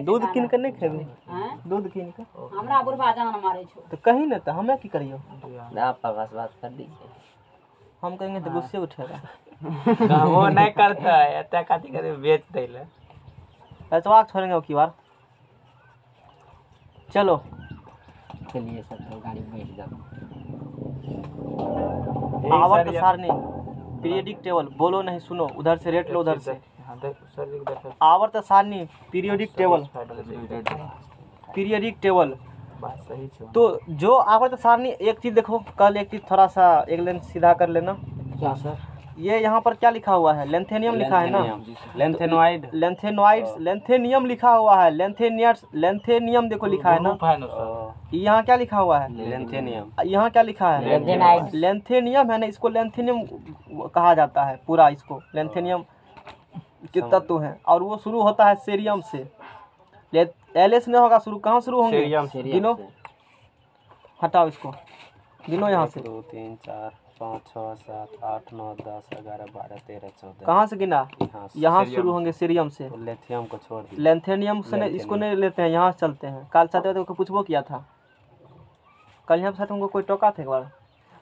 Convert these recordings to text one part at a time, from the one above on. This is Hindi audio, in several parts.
दूध कीन के नहीं खेबी? दूध कीन के हमरा बुढ़वा जान मारे छो तो कहीं ना, तो हमें की करियो? आप बस बात कर दीजिए, हम कहेंगे तो गुस्से उठेगा। वो नहीं करता है, इतना खाती करे बेच देले। ऐसा छोड़ेंगे वो की बार। चलो चलिए सर, तो गाड़ी में बैठ जाओ। आवर्त सारणी, पीरियोडिक टेबल, बोलो नहीं सुनो, उधर से रेट लो, उधर से। आवर्त सारणी, पीरियोडिक टेबल, पीरियोडिक टेबल। तो जो आवर्त सारणी, एक चीज देखो, कल एक चीज थोड़ा सा एक लाइन सीधा कर लेना। क्या सर? ये यहाँ पर क्या लिखा हुआ है? लेंथेनियम लिखा है ना? लेंथेनॉइड, लेंथेनॉइड्स, लेंथेनियम लिखा हुआ है। लेंथेनियर्स, लेंथेनियम देखो लिखा है ना? यहाँ क्या लिखा हुआ है? लेंथेनियम। यहाँ क्या लिखा है? लेंथेनियम है ना, इसको लेंथेनियम कहा जाता है पूरा। इसको लेंथेनियम के तत्व हैं और वो शुरू होता है सेरियम से। एलएस नहीं होगा शुरू, कहाँ शुरू होंगे? गिनो, हटाओ इसको, गिनो यहाँ से। 2 3 4 5 6 7 8 9 10 11 12 13 14। कहाँ से गिना? यहाँ शुरू होंगे सीरियम से। लेथियम को छोड़ दिया, लेंथेनियम से नहीं, इसको नहीं लेते हैं, यहाँ से चलते हैं। कल साथ को पूछबो किया था, कल यहाँ साथ हमको कोई टोका था एक बार।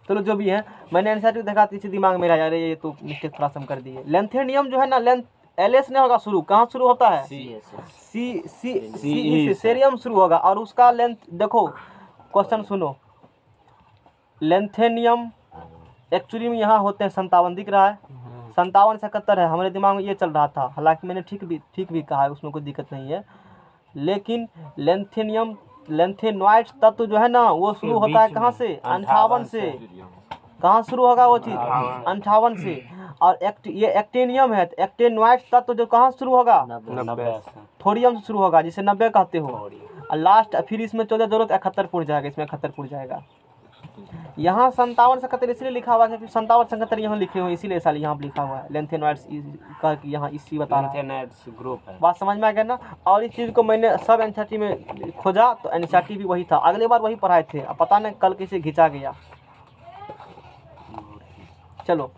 चलो जो भी है, मैंने एनसीईआरटी देखा, इसी दिमाग में रहा, ये तो मिस्टेक थोड़ा सा हम कर दिए। लेंथेनियम जो है ना, एलएस नहीं होगा शुरू, कहाँ शुरू होता है? सी से सेरियम शुरू होगा और उसका लेंथ देखो। क्वेश्चन सुनो, लेंथेनियम एक्चुअली में यहाँ होते हैं 57, दिख रहा है? 57 से 71 है, हमारे दिमाग में ये चल रहा था। हालांकि मैंने ठीक भी कहा है, उसमें कोई दिक्कत नहीं है। लेकिन लेंथेनियम, लेंथेनॉइड्स तत्व जो है ना, वो शुरू होता है कहाँ से? 58 से। कहाँ शुरू होगा वो चीज़? 58 से। और ये एक्टेनियम है, एक्टेनॉइड्स तत्व जो कहाँ शुरू होगा? 90। थोरियम से शुरू होगा, जिसे 90 कहते हो। और लास्ट फिर इसमें 14 जरूरत 71 पुर जाएगा, इसमें 71 पुर जाएगा। यहाँ 57 से 71 इसलिए लिखा हुआ है क्योंकि 57 से 71 यहाँ लिखे हुए, इसीलिए साल यहाँ लिखा हुआ है। लेंथेनॉइड्स कह के यहाँ इसी बता रहा है। ग्रुप है, बात समझ में आ गया ना? और इस चीज़ को मैंने सब एनसीईआरटी में खोजा तो एनसीईआरटी भी वही था, अगले बार वही पढ़ाए थे। अब पता नहीं कल कैसे घिंचा गया। चलो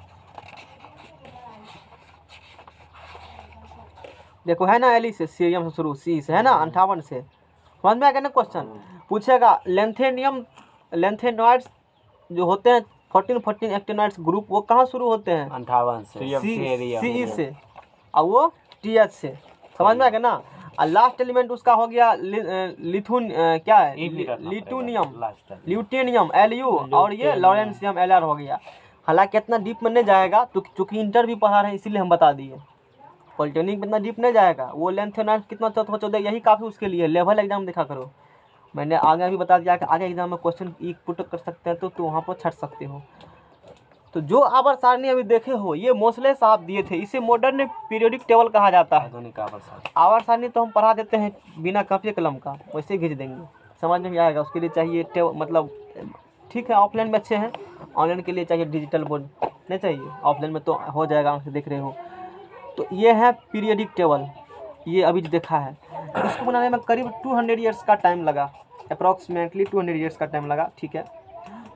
देखो, है ना, एली से, सीरियम से शुरू, सी से है ना, 58 से। समझ में आ गया ना? क्वेश्चन पूछेगा लेंथेनियम, लेंथेनॉइड्स जो होते हैं 14 एक्टेनॉइड्स ग्रुप, वो कहाँ शुरू होते हैं? 58 से, सी से, और वो टीएच से। समझ में आ गया ना? और लास्ट एलिमेंट उसका हो गया क्या है? ल्यूटेनियम LU, और ये लॉरेंसियम LR हो गया। हालांकि इतना डीप में नहीं जाएगा, तो चूँकि इंटर भी पढ़ा रहे हैं इसीलिए हम बता दिए। पॉलिटेक्निक में इतना डीप नहीं जाएगा। वो लेंथेनॉइड कितना 14 यही काफ़ी उसके लिए। लेवल एग्जाम देखा करो, मैंने आगे भी बता दिया कि आगे एग्जाम में क्वेश्चन पुट कर सकते हैं, तो वहाँ पर छट सकते हो। तो जो आवर्त सारणी अभी देखे हो, ये मोसले साहब दिए थे, इसे मॉडर्न पीरियोडिक टेबल कहा जाता है। आवर्त सारणी तो हम पढ़ा देते हैं बिना कॉपी कलम का, वैसे खींच देंगे, समझ में भी आएगा। उसके लिए चाहिए मतलब ठीक है, ऑफलाइन में अच्छे हैं, ऑनलाइन के लिए चाहिए डिजिटल बोर्ड, नहीं चाहिए। ऑफलाइन में तो हो जाएगा, आंख से देख रहे हो। तो ये है पीरियोडिक टेबल, ये अभी देखा है। इसको बनाने में करीब 200 ईयर्स का टाइम लगा, अप्रॉक्सीमेटली 200 ईयर्स का टाइम लगा, ठीक है।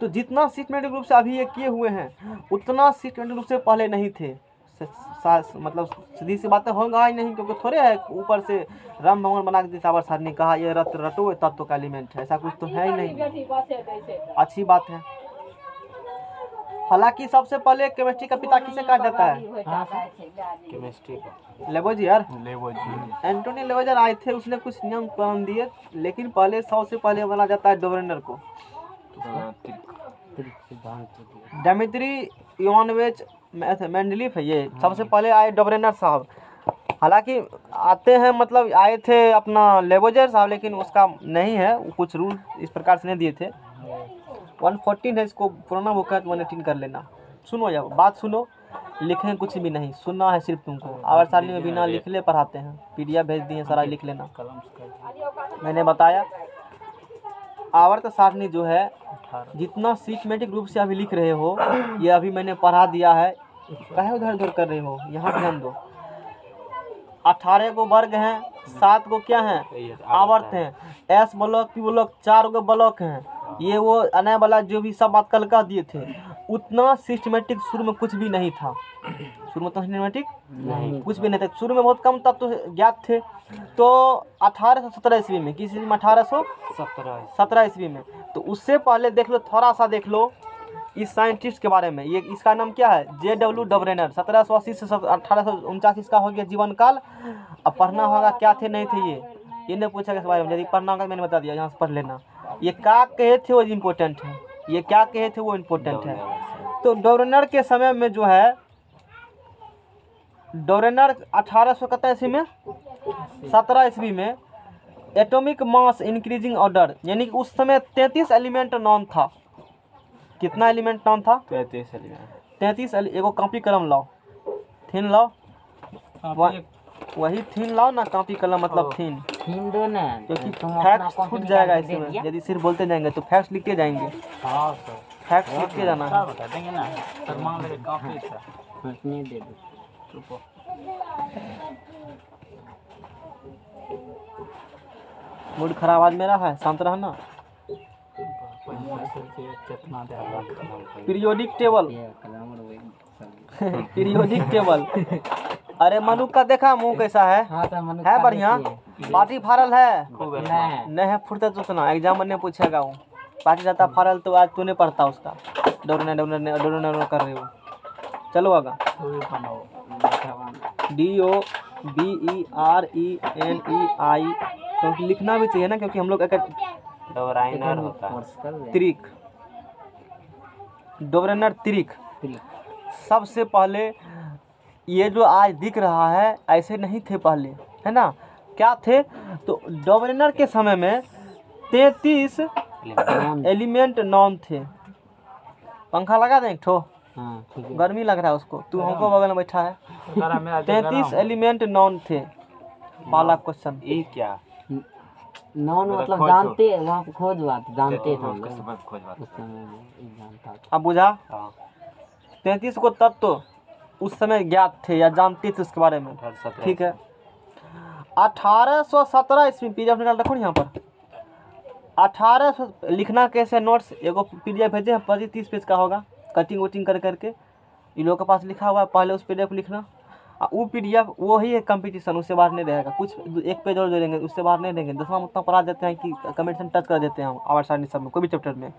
तो जितना सिस्टमेटिक रूप से अभी ये किए हुए हैं, उतना सिस्टमेटिक रूप से पहले नहीं थे। मतलब सीधी सी बातें होगा ही नहीं, क्योंकि थोड़े है ऊपर से राम भगवान बना के दिया आवर्त सारणी, कहा ये रटो तत्व का एलिमेंट है, ऐसा कुछ तो है ही नहीं। अच्छी बात है। हालांकि सबसे पहले केमिस्ट्री का पिता किसे कहा जाता है? केमिस्ट्री का लेवोजियर, एंटोनी लेवोजियर आए थे, उसने कुछ नियम कानून दिए, लेकिन पहले सबसे पहले माना जाता है डोबरेनर को। डेमित्री इवानोविच मेंडलीफ है, ये सबसे पहले आए डोबरेनर साहब। हालांकि आते हैं, मतलब आए थे अपना लेवोजियर साहब, लेकिन उसका नहीं है, कुछ रूल इस प्रकार से नहीं दिए थे। 114 है, इसको पुराना बुक है, 118 कर लेना। सुनो, या बात सुनो, लिखें कुछ भी नहीं, सुनना है सिर्फ तुमको। आवर्त सारणी में बिना लिखले पढ़ाते हैं, PDF भेज दिए, सारा लिख लेना। मैंने बताया आवर्त सारणी जो है, जितना सिस्टमेटिक रूप से अभी लिख रहे हो, ये अभी मैंने पढ़ा दिया है। कहे उधर उधर कर रहे हो, यहाँ ध्यान दो। 18 गो वर्ग हैं, 7 गो क्या हैं? आवर्त हैं। S ब्लॉक, P ब्लॉक, 4 गो ब्लॉक हैं। ये वो आने वाला जो भी सब बात कल कह दिए थे, उतना सिस्टमेटिक शुरू में कुछ भी नहीं था। शुरू में तो सिनेमेटिक नहीं कुछ भी नहीं था, शुरू में बहुत कम तत्व ज्ञात थे। तो 1817 ईस्वी में, किस ईस्वी में? 1817 ईस्वी में। तो उससे पहले देख लो, थोड़ा सा देख लो इस साइंटिस्ट के बारे में। ये इसका नाम क्या है? J.W. डबरेनर। 1780 से 1849 इसका हो गया जीवन काल। अब पढ़ना होगा क्या थे नहीं थे ये नहीं पूछा इस बारे में। यदि पढ़ना होगा मैंने बता दिया, यहाँ से पढ़ लेना। ये क्या कहे थे वो इम्पोर्टेंट है, ये क्या कहे थे वो इम्पोर्टेंट है। तो डबरेनर के समय में जो है, डबरेनर 1817 ईस्वी में 17 ईस्वी में एटॉमिक मास इंक्रीजिंग ऑर्डर, यानी कि उस समय 33 एलिमेंट नॉन था। कितना एलिमेंट नॉन था? 33 एलिमेंट। 33। एगो कॉपी कलम लाओ, थीन लाओ, वही थीन लाओ ना, कॉपी कलम मतलब थीन, हिंदू ने क्योंकि तुम अपना फैक्ट्स कॉपी छूट जाएगा निकाल के इसमें। दे दिया। यदि सिर्फ बोलते जाएंगे तो फैक्ट्स लिखते जाएंगे, हाँ सर, फैक्ट्स लिख के जाना है। बता देंगे ना सर, मान लेंगे काफी था। नहीं दे दो। मूड खराब आज मेरा है, शांत रहना। कितना पीरियोडिक टेबल, ये कलम और वही पीरियोडिक टेबल। अरे मनु का देखा मुंह कैसा है? हाँ तो मनु है बढ़िया? पार्टी फारल है? नहीं नहीं है, फुर्सत तो सुना, एग्जाम में नहीं पूछेगा वो। पार्टी रहता फारल तो आज तूने पढ़ता उसका। डोरने कर रही हो। चलो आगा। DOBERENEI, क्योंकि लिखना भी चाहिए ना, क्योंकि हम लोग डोराइनर होता है। त्रिक, डोबरेनर त्रिक। सबसे पहले ये जो आज दिख रहा है ऐसे नहीं थे पहले, है ना? क्या थे? तो डोबरेनर के समय में 33 एलिमेंट नॉन थे। पंखा लगा दें एक ठो, हाँ ठीक है। गर्मी लग रहा है उसको, तू हमको बगल में बैठा है। 33 एलिमेंट नॉन थे। पहला क्वेश्चन। ये क्या? नॉन मतलब जानते, वहाँ पे खोज बात जानते थे हम लोग। उस समय में जानता था। अब बुझा? हाँ 33 को तत्व उस समय ज्ञात थे या जानते थे उसके बारे में। 1817। ठीक है। 1817 ईस्वी, पीडीएफ निकाल रखो यहाँ पर। 1800 लिखना कैसे? नोट्स एगो पीडीएफ भेजे हैं, 25-30 पेज का होगा, कटिंग वटिंग कर करके इन लोगों के पास लिखा हुआ है। पहले उस पीडीएफ लिखना, वो पीडीएफ वो ही है कंपटीशन, उससे बाहर नहीं रहेगा। कुछ एक पेज और जोड़ेंगे, उससे बाहर नहीं देंगे। 10वां उतना पढ़ा देते हैं कि कमेंट टच कर देते हैं हम आवर सारणी सब में, कोई भी चैप्टर में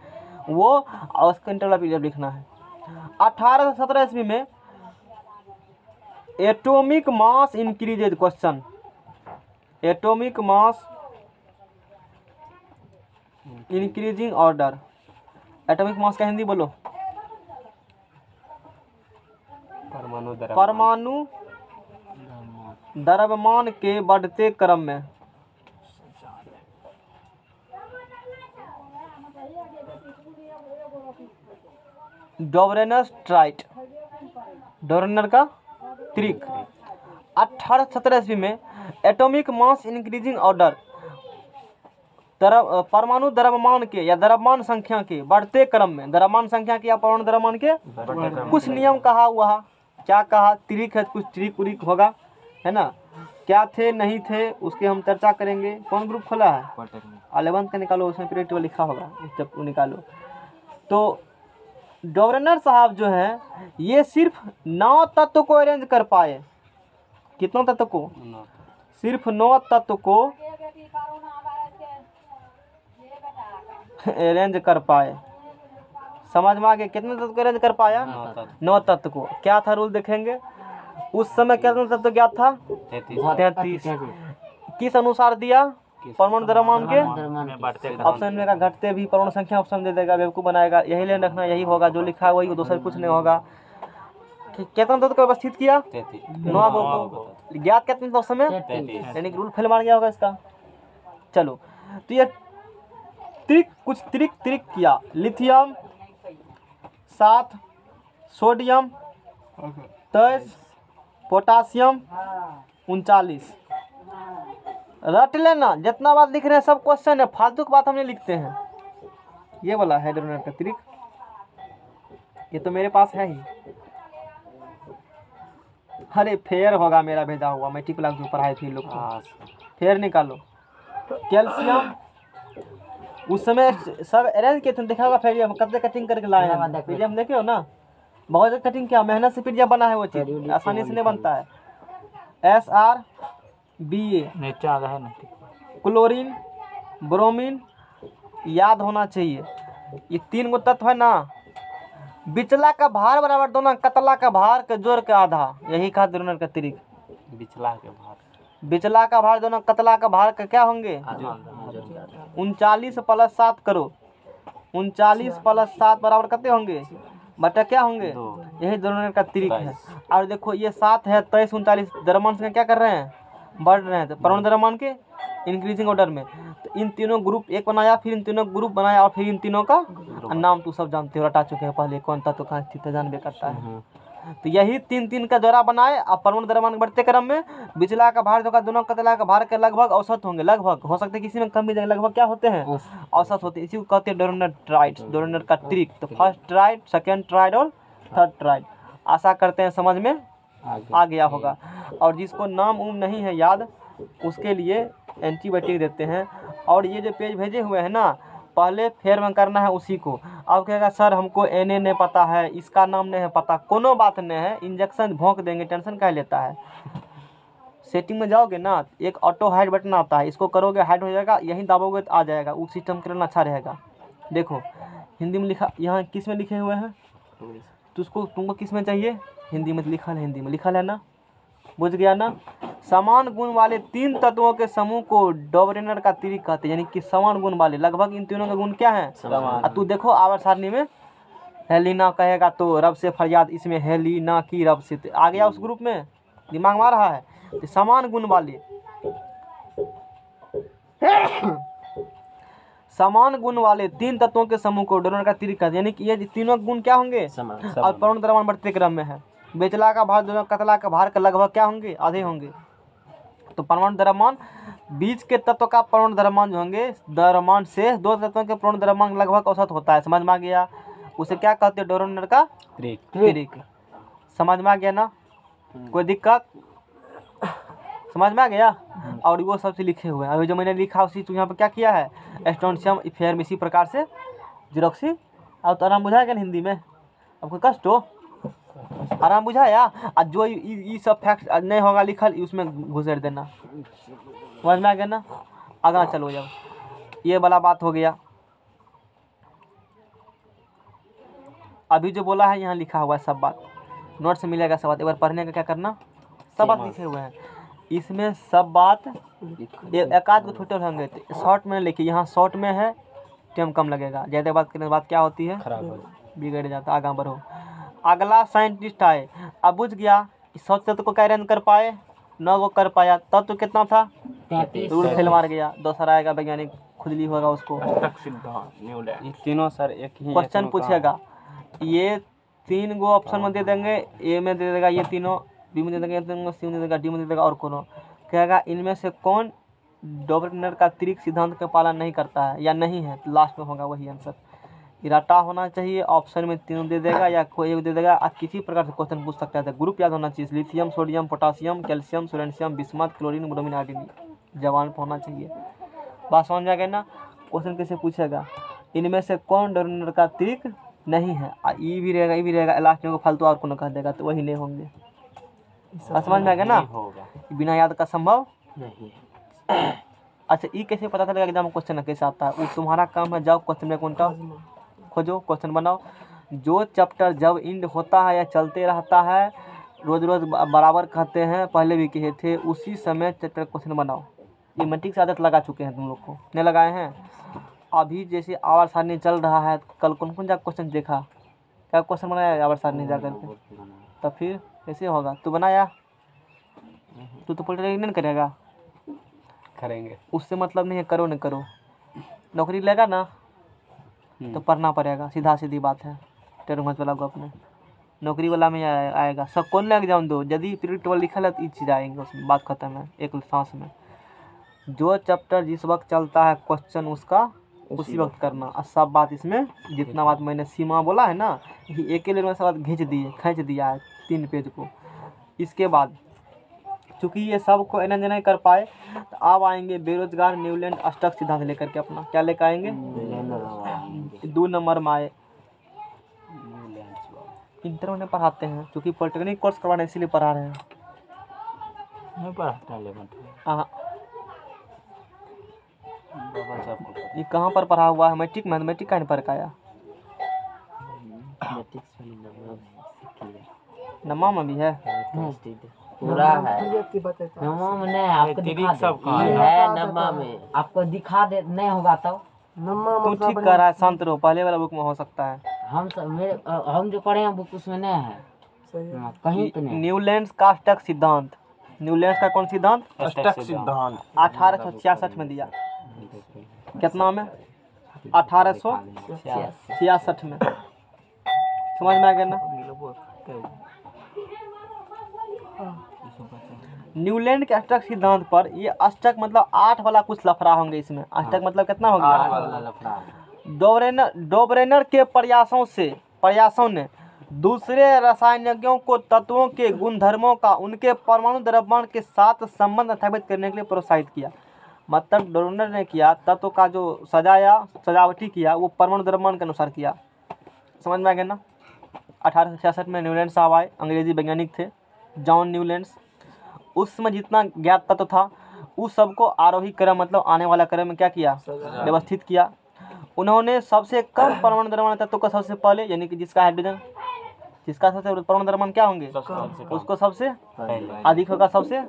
वो, और उसका इंटर वाला पीडीएफ लिखना है। 1817 ईस्वी में atomic mass increases, question atomic mass increasing order. Atomic mass का हिंदी बोलो। परमाणु द्रव्यमान के बढ़ते क्रम में। डोबरेनर ट्राइट, डोबरेनर का त्रिक। 1817 ईस्वी में एटॉमिक मास इंक्रीजिंग ऑर्डर, परमाणु द्रव्यमान के या द्रव्यमान संख्या के बढ़ते क्रम में। द्रव्यमान संख्या के या परमाणु द्रव्यमान के कुछ नियम कहा हुआ। क्या कहा? त्रिक है, कुछ त्रिक उरिक होगा, है ना? क्या थे नहीं थे उसके हम चर्चा करेंगे। कौन ग्रुप खोला है? 11th का निकालो, उसमें पीरियड टेबल लिखा होगा, जब वो निकालो। तो डोबरेनर साहब जो है ये सिर्फ 9 तत्व को अरेंज कर पाए। कितना तत्व को? सिर्फ 9 तत्व को अरेंज कर पाए। समझ में आ गया? कितने तत्व को अरेंज कर पाया? 9 तत्व को। क्या था रूल देखेंगे। उस समय कितना तत्व क्या था? 33। किस अनुसार दिया? परमाणु द्रव्यमान के। ऑप्शन में का घटते भी परमाणु संख्या ऑप्शन दे देगा, बेवकूफ बनाएगा। यही लेन रखना, यही होगा जो लिखा है वही, दूसरा कुछ नहीं होगा। कितना तत्व को व्यवस्थित किया? 9 को। ज्ञात कितने तत्व समय? 33। यानी कि रूल फेल मार गया होगा इसका। चलो, तो ये कुछ त्रिक किया। Lithium 7, sodium 23, potassium 39। रट लेना, जितना बात लिख रहे हैं सब क्वेश्चन है, फालतू की बात हम नहीं लिखते हैं। ये वाला है डोबरेनर का त्रिक, ये तो मेरे पास है ही। अरे फेयर होगा मेरा भेजा हुआ, मैट्रिक क्लास में पढ़ाई थी लोग को। फेयर निकालो। कैल्शियम उस समय सब अरेंज किए थे, देखा होगा। फिर हम कब से कटिंग करके लाए हैं, पीडीएफ देखे हो ना, बहुत कठिन क्या, मेहनत से फिर जब बना है वो चीज़, आसानी से नहीं बनता है। SRBA नीचे आ रहा है ना, क्लोरीन, ब्रोमीन, याद होना चाहिए। ये 3 गो तत्व है ना, बिचला का भार बराबर दोनों कतला का भार के जोड़ के आधा, यही कहा द्रोणर का त्रिक। बिचला के भार, बिचला का भार दोनों कतला का भार का क्या होंगे, 39 + 7 करो, 39 + 7 बराबर कितने होंगे, बटा क्या होंगे, यही द्रोणर का त्रिक है। और देखो ये 7 है, 23 39 द्रव्यमान से क्या कर रहे हैं, बढ़ रहे हैं, तो परमाणु द्रव्यमान के इंक्रीजिंग ऑर्डर में। तो इन तीनों ग्रुप एक बनाया, फिर इन तीनों ग्रुप बनाया, और फिर इन तीनों का नाम तो सब जानते हो, रटा चुके हैं पहले, कौन ता तो कहाँ स्थित है जानबे करता है। तो यही 3 का द्वारा बनाए। अब परमाणु द्रव्यमान के बढ़ते क्रम में बिचला का भार जो का दोनों कतला का भार के लगभग औसत होंगे, लगभग हो सकता है किसी में कम भी, लगभग क्या होते हैं, औसत होते हैं। इसी को कहते हैं डोरनर ट्राइड्स, डोरनर का त्रिक। तो फर्स्ट ट्राइड, सेकेंड ट्राइड और थर्ड ट्राइड। आशा करते हैं समझ में आ गया होगा। और जिसको नाम उम नहीं है याद, उसके लिए एंटीबायोटिक देते हैं। और ये जो पेज भेजे हुए हैं ना, पहले फेर में करना है उसी को। अब कहेगा सर हमको एने नहीं पता है, इसका नाम नहीं है पता, कोनो बात नहीं है, इंजेक्शन भोंक देंगे, टेंशन क्या लेता है। सेटिंग में जाओगे ना, एक ऑटो हाइड बटन आता है, इसको करोगे हाइड हो जाएगा, यहीं दाबोगे तो आ जाएगा। वो सिस्टम करना अच्छा रहेगा। देखो हिंदी में लिखा, यहाँ किस में लिखे हुए हैं, तो उसको तुमको किस में चाहिए, हिंदी में लिखा है, हिंदी में लिखा है ना, बुझ गया ना। समान गुण वाले 3 तत्वों के समूह को डोबरेनर का त्रिक कहते हैं, यानी कि समान गुण वाले, लगभग इन तीनों के गुण क्या है, तू देखो आवर्त सारणी में हेलिना कहेगा तो रब से फरियाद, इसमें हेलिना की रब से, आ गया उस ग्रुप में, दिमाग मार रहा है। तो समान गुण वाले समान गुण वाले 3 तत्वों के समूह को डोबरेनर का त्रिक कहते हैं, यानी कि ये तीनों गुण क्या होंगे, और परमाणु द्रव्यमान बढ़ते क्रम में है। बेचला का भार दोनों कतला का भार का लगभग क्या होंगे, आधे होंगे। तो परमाणु द्रव्यमान, बीच के तत्व का परमाणु द्रव्यमान जो होंगे, द्रव्यमान से 2 तत्वों के परमाणु द्रव्यमान लगभग औसत होता है। समझ में आ गया, उसे क्या कहते हैं, डोरनर का त्रिक। समझ में आ गया ना, कोई दिक्कत, समझ में आ गया। और वो सबसे लिखे हुए हैं, अभी जो मैंने लिखा उसी यहाँ पर क्या किया है, स्ट्रोंशियम फेरम, इसी प्रकार से जीरोक्सी। अब तो आराम बुझाएगा ना हिंदी में, अब कोई कष्ट हो, आराम बुझाया। और जो ये सब फैक्ट नहीं होगा लिखल, उसमें घुसेड़ देना। समझ में आ गया ना, आगे चलो। जब ये वाला बात हो गया, अभी जो बोला है यहाँ लिखा हुआ है सब बात, नोट से मिलेगा सब बात। एक बार पढ़ने का क्या करना, सब बात लिखे हुए हैं, इसमें सब बात एक आध को छोटे होंगे, शॉर्ट में लिखिए, यहाँ शॉर्ट में है, टाइम कम लगेगा। ज़्यादा बात करने के बाद क्या होती है, बिगड़ जाता, आगे बढ़ो। अगला साइंटिस्ट आए, अब बुझ गया, 100 तत्व को कैरेन कर पाए, 9 को कर पाया, तत्व कितना था, 33। रूल फेल मार गया। दूसरा आएगा वैज्ञानिक, खुजली होगा उसको। ये तीनों सर एक ही क्वेश्चन पूछेगा, ये 3 गो ऑप्शन में दे देंगे, ए में दे देगा ये तीनों, बी में दे देंगे, सी में दे देगा, डी में दे देगा, और कोनो कहेगा इनमें से कौन डोबरेनर का त्रिक सिद्धांत का पालन नहीं करता है या नहीं है, तो लास्ट में होगा वही आंसर। इराटा होना चाहिए, ऑप्शन में तीनों दे देगा या कोई एक दे देगा। आप किसी प्रकार से क्वेश्चन पूछ सकता है। ग्रुप याद होना चाहिए, लिथियम, सोडियम, पोटासियम, कैल्शियम, सोलेंशियम, बिस्मथ, क्लोरीन, ब्रोमीन, आयोडीन, जवान पर होना चाहिए। बात समझ आ गया ना। क्वेश्चन कैसे पूछेगा, इनमें से कौन डोबरेनर का त्रिक नहीं है, ई भी रहेगा, ई भी रहेगा, लास्ट में फालतू और कोनो कह देगा, तो वही नहीं होंगे। समझ में आ गया ना, बिना याद का संभव नहीं। अच्छा, ई कैसे पता चलेगा एग्जाम में क्वेश्चन कैसे आता है, वो तुम्हारा काम है, जाओ क्वेश्चन में कौन खोजो, क्वेश्चन बनाओ। जो चैप्टर जब इंड होता है या चलते रहता है, रोज रोज बराबर कहते हैं, पहले भी कहे थे, उसी समय चैप्टर क्वेश्चन बनाओ। ये मैट्रिक से आदत लगा चुके हैं तुम लोग को, नहीं लगाए हैं। अभी जैसे आवर सारणी चल रहा है, कल कौन कौन जा क्वेश्चन देखा, क्या क्वेश्चन बनाया आवर सारणी जा करके, तब फिर कैसे होगा। तू बनाया, तू तो पॉलिटिकल नहीं करेगा, करेंगे, उससे मतलब नहीं है, करो न करो, नौकरी लेगा ना तो पढ़ना पड़ेगा, सीधा सीधी बात है। टेढ़ मत वाला गप में नौकरी वाला में आएगा, सब कौन ना एग्जाम दो, यदि प्रिडिक्टेबल लिखा है तो ये चीज़ आएंगे, उसमें बात खत्म है एक सांस में। जो चैप्टर जिस वक्त चलता है क्वेश्चन उसका उसी वक्त करना, और सब बात इसमें जितना बात मैंने सीमा बोला है ना, ये एक लेवल में सब बात खींच दिया है 3 पेज को। इसके बाद चूँकि ये सब को एनर्जी नहीं कर पाए, तो अब आएंगे बेरोजगार न्यूलैंड अष्टक सिद्धांत लेकर के, अपना क्या लेकर आएंगे, 2 नंबर में आए इंटर में पढ़ाते हैं, क्योंकि पॉलिटेक्निक कोर्स करवाना इसीलिए पढ़ा रहे हैं। नहीं पढ़ाता 11th में। हाँ, बाबा साहब को पता। ये कहाँ पर पढ़ा हुआ है? मैथमेटिक का नहीं पढ़ पाया। मैट्रिक्स वाली नंबर सीख लिया। नमा में भी है। पूरा है नमा में नहीं, आपको दिखा सब दे कहाँ ये है? है नमा में, आपको दिखा दे नहीं होगा तो तू ठीक कर रहा है, शांत रहो, पहले वाला बुक में हो सकता है। हम जो पढ़े हैं बुक उसमें नहीं है। हाँ, कहीं तो नहीं। न्यूलैंड्स का अष्टक सिद्धांत, न्यूलैंड्स का कौन सिद्धांत? अष्टक सिद्धांत 1866 में दिया। कितना में? 1866 में। समझ में आ गया ना? न्यूलैंड के अष्टक सिद्धांत पर, ये अष्टक मतलब 8 वाला कुछ लफड़ा होंगे इसमें। अष्टक मतलब कितना हो गया? डोबरेनर के प्रयासों ने दूसरे रसायनज्ञों को तत्वों के गुणधर्मों का उनके परमाणु द्रव्यमान के साथ संबंध स्थापित करने के लिए प्रोत्साहित किया। मतलब डोबरेनर ने किया, तत्व का जो सजावटी किया वो परमाणु द्रव्यमान के अनुसार किया। समझ में आ गया ना? 1866 में न्यूलैंड साहब आए, अंग्रेजी वैज्ञानिक थे जॉन न्यूलैंड्स। उसमें जितना ज्ञात तत्व था उस सबको आरोही क्रम मतलब आने वाला क्रम में क्या किया? व्यवस्थित किया। उन्होंने सबसे कम परमाणु द्रव्यमान तत्व को सबसे पहले, यानी कि जिसका हाइड्रोजन, जिसका सबसे परमाणु द्रव्यमान क्या होंगे उसको सबसे अधिक होगा, सबसे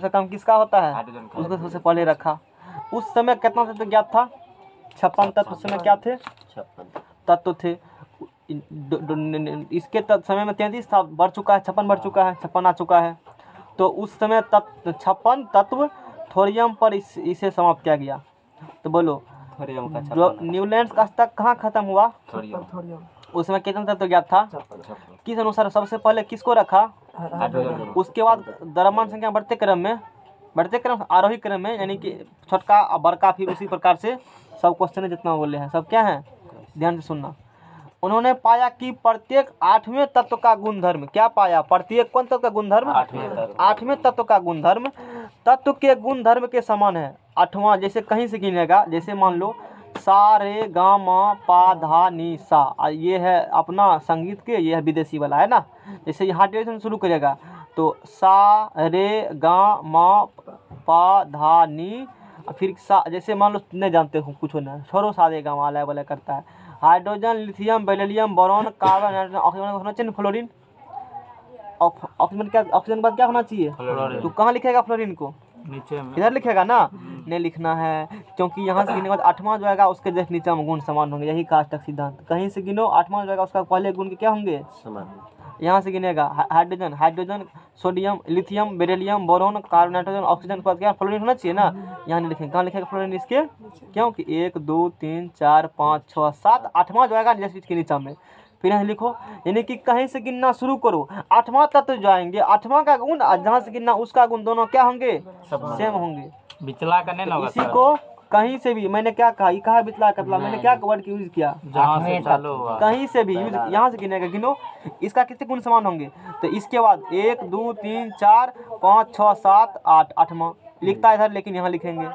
कम किसका होता है उसको सबसे पहले रखा। उस समय कितना तत्व ज्ञात था? 56 तत्व उस समय क्या थे? 56 तत्व थे। इसके समय में 33 था, बढ़ चुका है, 56 बढ़ चुका है, 56 आ चुका है। तो उस समय 56 तत्व थोरियम पर इसे समाप्त किया गया। तो बोलो न्यूलैंड्स का अष्टक कहाँ खत्म हुआ? उसमें कितना तत्व ज्ञात था? किस अनुसार सबसे पहले किसको रखा? उसके बाद द्रव्यमान संख्या बढ़ते क्रम आरोही क्रम में, यानी कि छोटका और बड़का, फिर उसी प्रकार से सब क्वेश्चन जितना बोले हैं सब क्या है, ध्यान से सुनना। उन्होंने पाया कि प्रत्येक 8वें तत्व का गुणधर्म, क्या पाया? प्रत्येक कौन तत्व का गुणधर्म? 8वें तत्व का गुणधर्म तत्व के गुणधर्म के समान है। 8वां जैसे कहीं से गिनेगा, जैसे मान लो सा रे गा मा पा धा नी सा, ये है अपना संगीत के, ये है विदेशी वाला है ना। जैसे यहाँ डेरिवेशन शुरू करेगा तो सा रे गा मा पा धा नी, फिर सा, जैसे मान लो नहीं जानते हो कुछ ना, छोड़ो सा रे गा मा अलग वाला करता है। Hydrogen, lithium, beryllium, boron, carbon, nitrogen, oxygen होना चाहिए, फ्लोरीन। ऑक्सीजन के बाद क्या होना चाहिए? तो कहाँ लिखेगा फ्लोरीन को? नीचे में इधर लिखेगा ना, नहीं लिखना है, क्योंकि यहाँ से गिनने के बाद 8वां जो आएगा उसके जस्ट नीचे में गुण समान होंगे। यही का अष्टक सिद्धांत। कहीं से गिनो 8वां जो आएगा उसका पहले गुण के क्या होंगे? यहाँ से गिनेगा hydrogen, sodium, lithium, beryllium, boron, carbon, nitrogen, oxygen के बाद क्या फ्लोरीन होना चाहिए ना। यहाँ नहीं लिखेंगे, कहाँ लिखेगा फ्लोरीन इसके? क्योंकि 1 2 3 4 5 6 7 8वां जो आएगा जस्ट इसके नीचे में, फिर यहाँ लिखो। यानी कि कहीं से गिनना शुरू करो, 8वां तत्व जो आएंगे 8वां का गुण जहाँ से गिनना उसका गुण दोनों क्या होंगे? सेम होंगे। बिचला करने ना इसी को कहीं से भी, मैंने क्या कहा, ये कहा बिचला कतला, मैंने क्या वर्ड यूज किया? जहाँ से चालू हुआ कहीं से भी यूज, यहाँ से गिनेगा, गिनो इसका कितने गुण समान होंगे। तो इसके बाद 1 2 3 4 5 6 7 8, 8वां लिखता है इधर, लेकिन यहाँ लिखेंगे।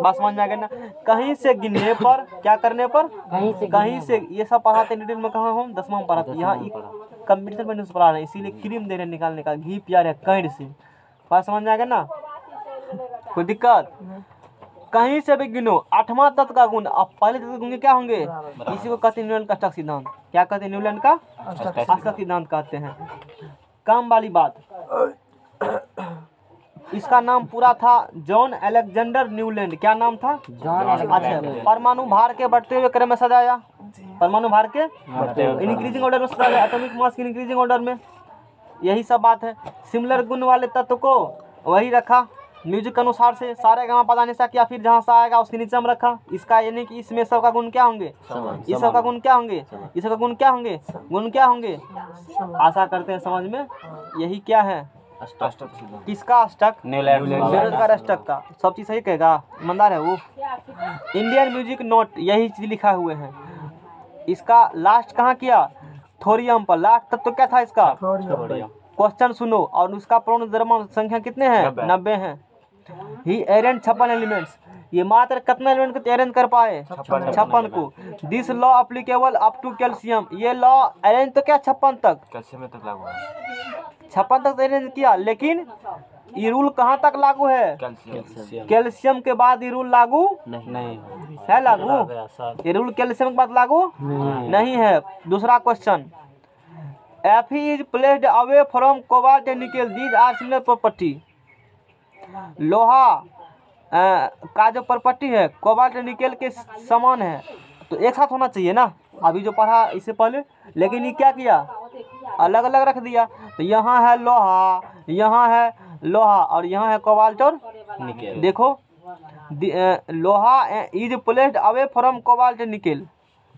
बात समझ में आ गया ना? कहीं से गिनने पर, क्या करने पर? कहीं से ये सब पढ़ाते हैं डिटेल में। कहाँ हम 10वां में पढ़ाते हैं, यहाँ कंपटीशन में पढ़ा रहे हैं, इसीलिए क्रीम दे रहे हैं निकालने का, घी पिया रहे कैंड से। बात समझ में आ गया ना? कोई दिक्कत? कहीं से भी गिनो 8वां तत्व का गुण, अब पहले तत्व गुण क्या होंगे? इसी को कहते हैं न्यूलैंड का अष्टक सिद्धांत। क्या कहते हैं? न्यूलैंड का अष्टक सिद्धांत कहते हैं। काम वाली बात, इसका नाम पूरा था जॉन अलेक्जेंडर न्यूलैंड। क्या नाम था? अच्छा, परमाणु भार के बढ़ते हुए क्रम में सजाया, परमाणु भार के इंक्रीजिंग ऑर्डर में सजाया, एटॉमिक मास की इंक्रीजिंग ऑर्डर में, यही सब बात है। सिमिलर गुण वाले तत्व को वही रखा, म्यूजिक के अनुसार से सारे गामा पता नहीं किया, फिर जहाँ से आएगा उसके नीचे में रखा। इसका यानी कि इसमें सबका गुण क्या होंगे? इस सब का गुण क्या होंगे? इस सब का गुण क्या होंगे? गुण क्या होंगे? आशा करते हैं समझ में। यही क्या है? किसका अष्टक? बेरोजगार अष्टक का। सब चीज सही कहेगा, ईमानदार है वो। इंडियन म्यूजिक नोट, यही चीज लिखा हुए हैं। इसका लास्ट कहाँ किया? थोरियम पर। लास्ट तत्व क्या था इसका? क्वेश्चन सुनो, और उसका परमाणु द्रव्यमान संख्या कितने हैं? 90 हैं। ही अरेंज 56 एलिमेंट्स, ये मात्र कितना एलिमेंट को अरेंज कर पाए? 56 को। This law applicable up to calcium, ये लॉ अरेंज तो क्या 56 तक, कैल्शियम में तक लागू है, 56 तक अरेंज किया, लेकिन ये रूल कहाँ तक लागू है? कैल्शियम कैल्शियम के बाद ये रूल लागू नहीं है, लागू ये रूल कैल्शियम के बाद लागू नहीं है। दूसरा question, Fe is placed away from cobalt and nickel, these are similar property। लोहा का जो प्रॉपर्टी है कोबाल्ट निकेल के समान है, तो एक साथ होना चाहिए ना, अभी जो पढ़ा इससे पहले, लेकिन ये क्या किया? अलग अलग रख दिया। तो यहाँ है लोहा, यहाँ है लोहा और यहाँ है कोबाल्ट और निकेल। देखो लोहा is placed away from cobalt nickel,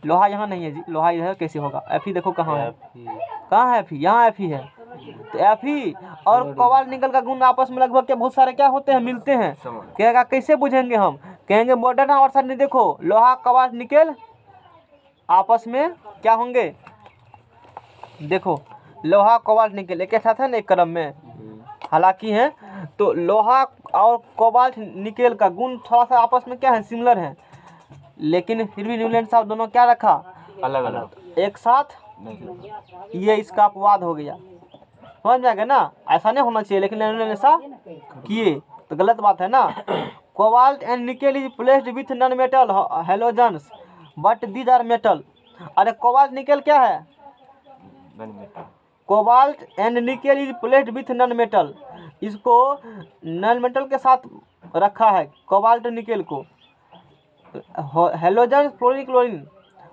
लोहा यहाँ नहीं है जी, लोहा इधर कैसे होगा? Fe देखो कहाँ है, कहाँ है Fe? यहाँ Fe है। तो Fe और कोबाल्ट निकल का गुण आपस में लगभग क्या बहुत सारे क्या होते हैं, मिलते हैं। कहेगा कैसे बुझेंगे हम? कहेंगे मॉडर्न और सर नहीं, देखो लोहा कोबाल्ट निकल आपस में क्या होंगे? देखो लोहा कोबाल्ट निकल एक साथ है ना, एक क्रम में, हालांकि है तो लोहा और कोबाल्ट निकेल का गुण थोड़ा सा आपस में क्या है, सिमिलर है, लेकिन फिर भी न्यूलैंड साहब दोनों क्या रखा? अलग अलग, एक साथ नहीं। ये इसका अपवाद हो गया, समझ में आ गया ना? ऐसा नहीं होना चाहिए, लेकिन न्यूलैंड ऐसा किए तो गलत बात है ना। Cobalt and nickel is placed with non metal halogens but these are metal. अरे कोबाल्ट निकेल क्या है? Cobalt and nickel is placed with non metal, इसको नॉन मेटल के साथ रखा है कोबाल्ट निकेल को। Halogen fluorine chlorine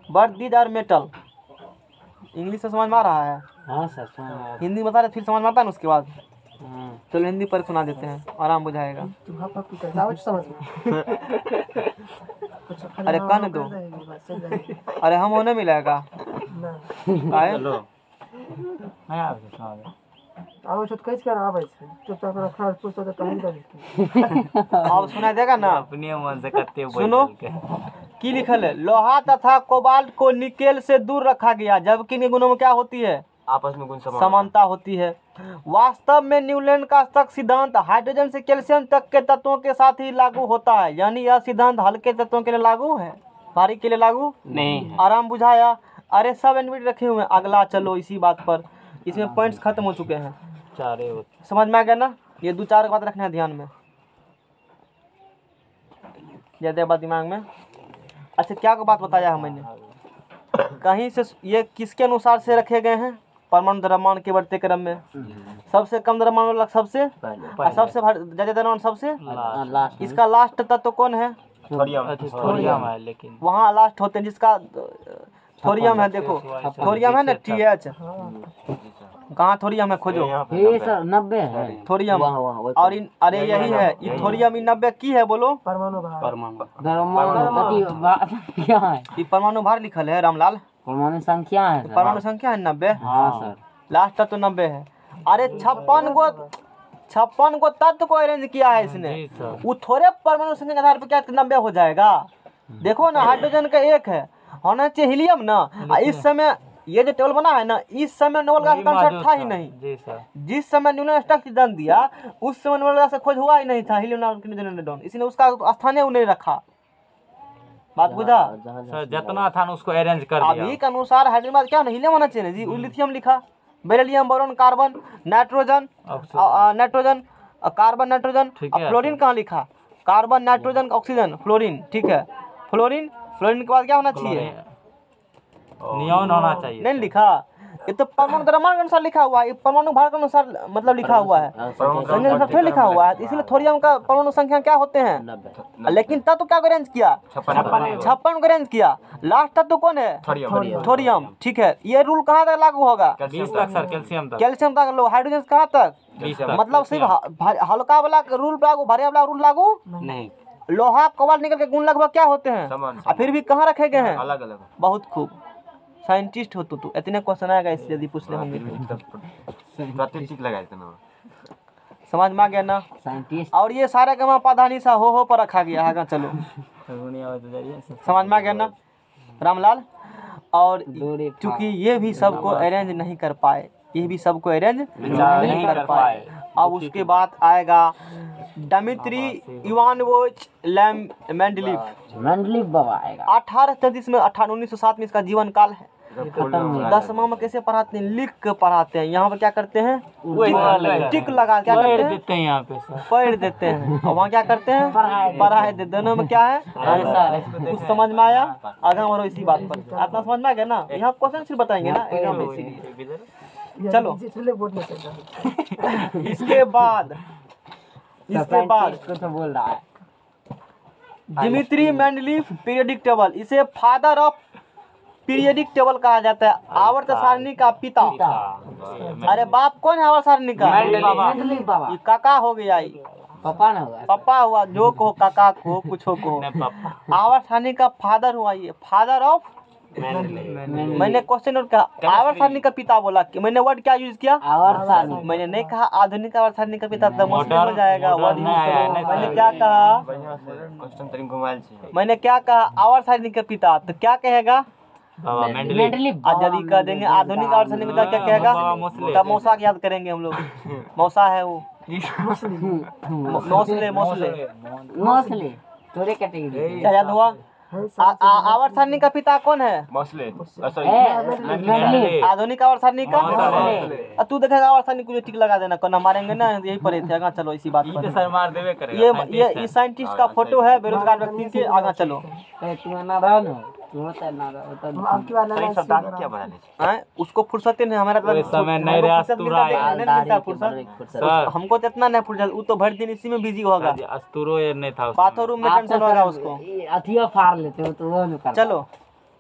but these are metal. English से समझ में आ रहा है? हाँ सर समझ में आ रहा हिंदी बता रहे फिर समझ में आता है ना उसके बाद? है। चलो हिंदी पर सुना देते हैं, आराम बुझाएगा। अरे कन दो, अरे हम होने मिलेगा अब सुनाई देगा ना? अपने मन से करते सुनो की लिखल है, लोहा तथा कोबाल्ट को निकेल से दूर रखा गया, जबकि इनके गुणों में क्या होती है? आपस में गुण समानता होती है। वास्तव में न्यूलैंड का तक सिद्धांत हाइड्रोजन से कैल्शियम तक के तत्वों के साथ ही लागू होता है, यानी यह सिद्धांत हल्के तत्वों के लिए लागू है, भारी के लिए लागू नहीं। आराम बुझाया। अरे सब एनविट रखे हुए हैं, अगला चलो इसी बात पर, इसमें पॉइंट्स खत्म हो चुके हैं, समझ में आ गया ना? ये 2-4 बात रखना है ध्यान में, ज्यादा बात दिमाग में। अच्छा क्या को बात बताया है मैंने, कहीं से ये किसके अनुसार से रखे गए हैं? परमाणु द्रव्यमान के बढ़ते क्रम में सबसे कम द्रव्यमान वाला सबसे, सबसे ज्यादा द्रव्यमान सबसे, इसका लास्ट तत्व कौन है? थोरियम है, लेकिन वहाँ लास्ट होते हैं जिसका थोरियम है, देखो थोरियम है ना, TH कहाँ थोरियम है, खोजो। ये सर 90 है थोरियम और इन, अरे यही है ये थोरियम, 90 की है, बोलो परमाणु क्या है? ये परमाणु भार लिखल है रामलाल, परमाणु संख्या है सर। परमाणु संख्या है 90। हाँ सर लास्ट तत्व 90 है। अरे 56 को तत्व को अरेंज किया है इसने, वो थोड़े परमाणु संख्या के आधार पर क्या 90 हो जाएगा? देखो ना हाइड्रोजन का 1 है, होना चाहिए हीलियम ना। इस समय ये जो टेबल बना है ना, इस समय नोबेल गैस का कंसेप्ट था ही नहीं। जिस समय न्यूटन स्टॉक सिद्धांत दिया उस समय नोबेल गैस का खोज हुआ ही नहीं था, हीलियम नाइट्रोजन, इसलिए उसका स्थान ही नहीं रखा। बात बुझा? सर जितना था उसको अरेंज कर दिया। अभी के अनुसार हाइड्रोजन क्या हीलियम होना चाहिए जी, लिथियम लिखा, beryllium, boron, carbon, nitrogen, carbon, nitrogen, fluorine कहाँ लिखा? कार्बन, नाइट्रोजन, ऑक्सीजन, फ्लोरीन, ठीक है। फ्लोरीन के बाद क्या होना चाहिए? नियॉन होना चाहिए। नहीं लिखा, ये तो परमाणु द्रव्यमान के अनुसार लिखा हुआ है, परमाणु भार के अनुसार मतलब लिखा हुआ है, संख्या के अनुसार लिखा हुआ है, इसलिए थोरियम का परमाणु संख्या क्या होते हैं? लेकिन तत्व क्या अरेंज किया? 56 को अरेंज किया। लास्ट तत्व कौन है? थोरियम, ठीक है। ये रूल कहाँ तक लागू होगा? 20 तक सर, कैल्शियम तक। लो हाइड्रोजन कहाँ तक? 20 तक। मतलब सिर्फ हल्का वाला रूल लागू, भारी वाला रूल लागू नहीं। लोहा कोबाल्ट निकल के गुण लगभग क्या होते हैं? और फिर भी कहाँ रखे गए हैं? अलग अलग। बहुत खूब, साइंटिस्ट हो तू इतने क्वेश्चन आएगा इसलिए यदि पूछ ले होंगे। समझ में आ गया ना? साइंटिस्ट। और ये सारे का पाधानी सा हो पर रखा गया है, चलो समझ में आ गया ना रामलाल? और चूंकि ये भी सबको अरेंज नहीं कर पाए, ये भी सबको अरेंज नहीं कर पाए, अब उसके बाद आएगा डिमित्री इवानोविच मेंडलीफ। मेंडलीफ बाबा आएगा। 1833 में 1907 में इसका जीवन काल है। खत्म हो गया। 10वां में कैसे पढ़ाते हैं? लिख के पढ़ाते हैं। यहाँ पर क्या करते हैं? टिक लगा क्या करते हैं? देते हैं यहाँ पे सर। पढ़ देते हैं। और वहाँ क्या करते हैं? पढ़ाए देते। दोनों में क्या है? कुछ समझ में आया? आगे बढ़ो इसी बात पर। आपका समझ में आ गया ना? यहाँ क्वेश्चन सिर्फ बताएंगे ना एग्जाम में, इसीलिए चलो। इसके बाद कुछ बोल रहा है। डिमित्री मेंडलीफ पीरियडिक टेबल, इसे फादर ऑफ पीरियडिक टेबल कहा जाता है। आवर्त सारणी का पिता। अरे बाप कौन है आवर्त सारणी का? मेंडलीफ बाबा। ये काका हो गया, ये पापा ना हुआ। पापा हुआ, जो को काका को कुछ हो को। आवर्त सारणी का फादर हुआ, ये फादर ऑफ। मैंने क्वेश्चन नोट कहा आवर्त सारणी का पिता बोला कि मैंने वर्ड क्या यूज किया? आवर्त सारणी। मैंने नहीं कहा आधुनिक आवर्त सारणी का पिता, तब मुश्किल हो जाएगा वर्ड यूज करो। मैंने क्या कहा? मैंने क्या कहा? आवर्त सारणी का पिता, तो क्या कहेगा? मेंडलीफ। आज यदि कह देंगे आधुनिक आवर्त सारणी का पिता, क्या कहेगा? तब मौसा याद करेंगे हम लोग। मौसा है वो, मोसले मोसले मोस्टली थोड़े कैटेगरी। क्या याद हुआ? आवर्त सारणी का पिता कौन है? मेंडलीफ। आधुनिक आवर्त सारणी का। तू देखेगा आवर्त सारणी को टिक लगा देना, कौन मारेंगे ना, यही पढ़े थे। आगे चलो इसी बात पर। सर मार देवे करेगा। ये इस साइंटिस्ट का फोटो है बेरोजगार व्यक्ति के। आगे चलो। तू ना रहा ना, तू होता ना रहा। उसको फुर्सत ही नहीं हमारा तो समय नहीं रहा, अस्तूरा है। फुर्सत हमको तो इतना नहीं फुर्सत। वो तो भर दिन इसी में बिजी होगा। अस्तूरो ये नहीं था। बाथरूम में टेंशन होगा उसको। अथिया फाड़ लेते हो तो वो में कर। चलो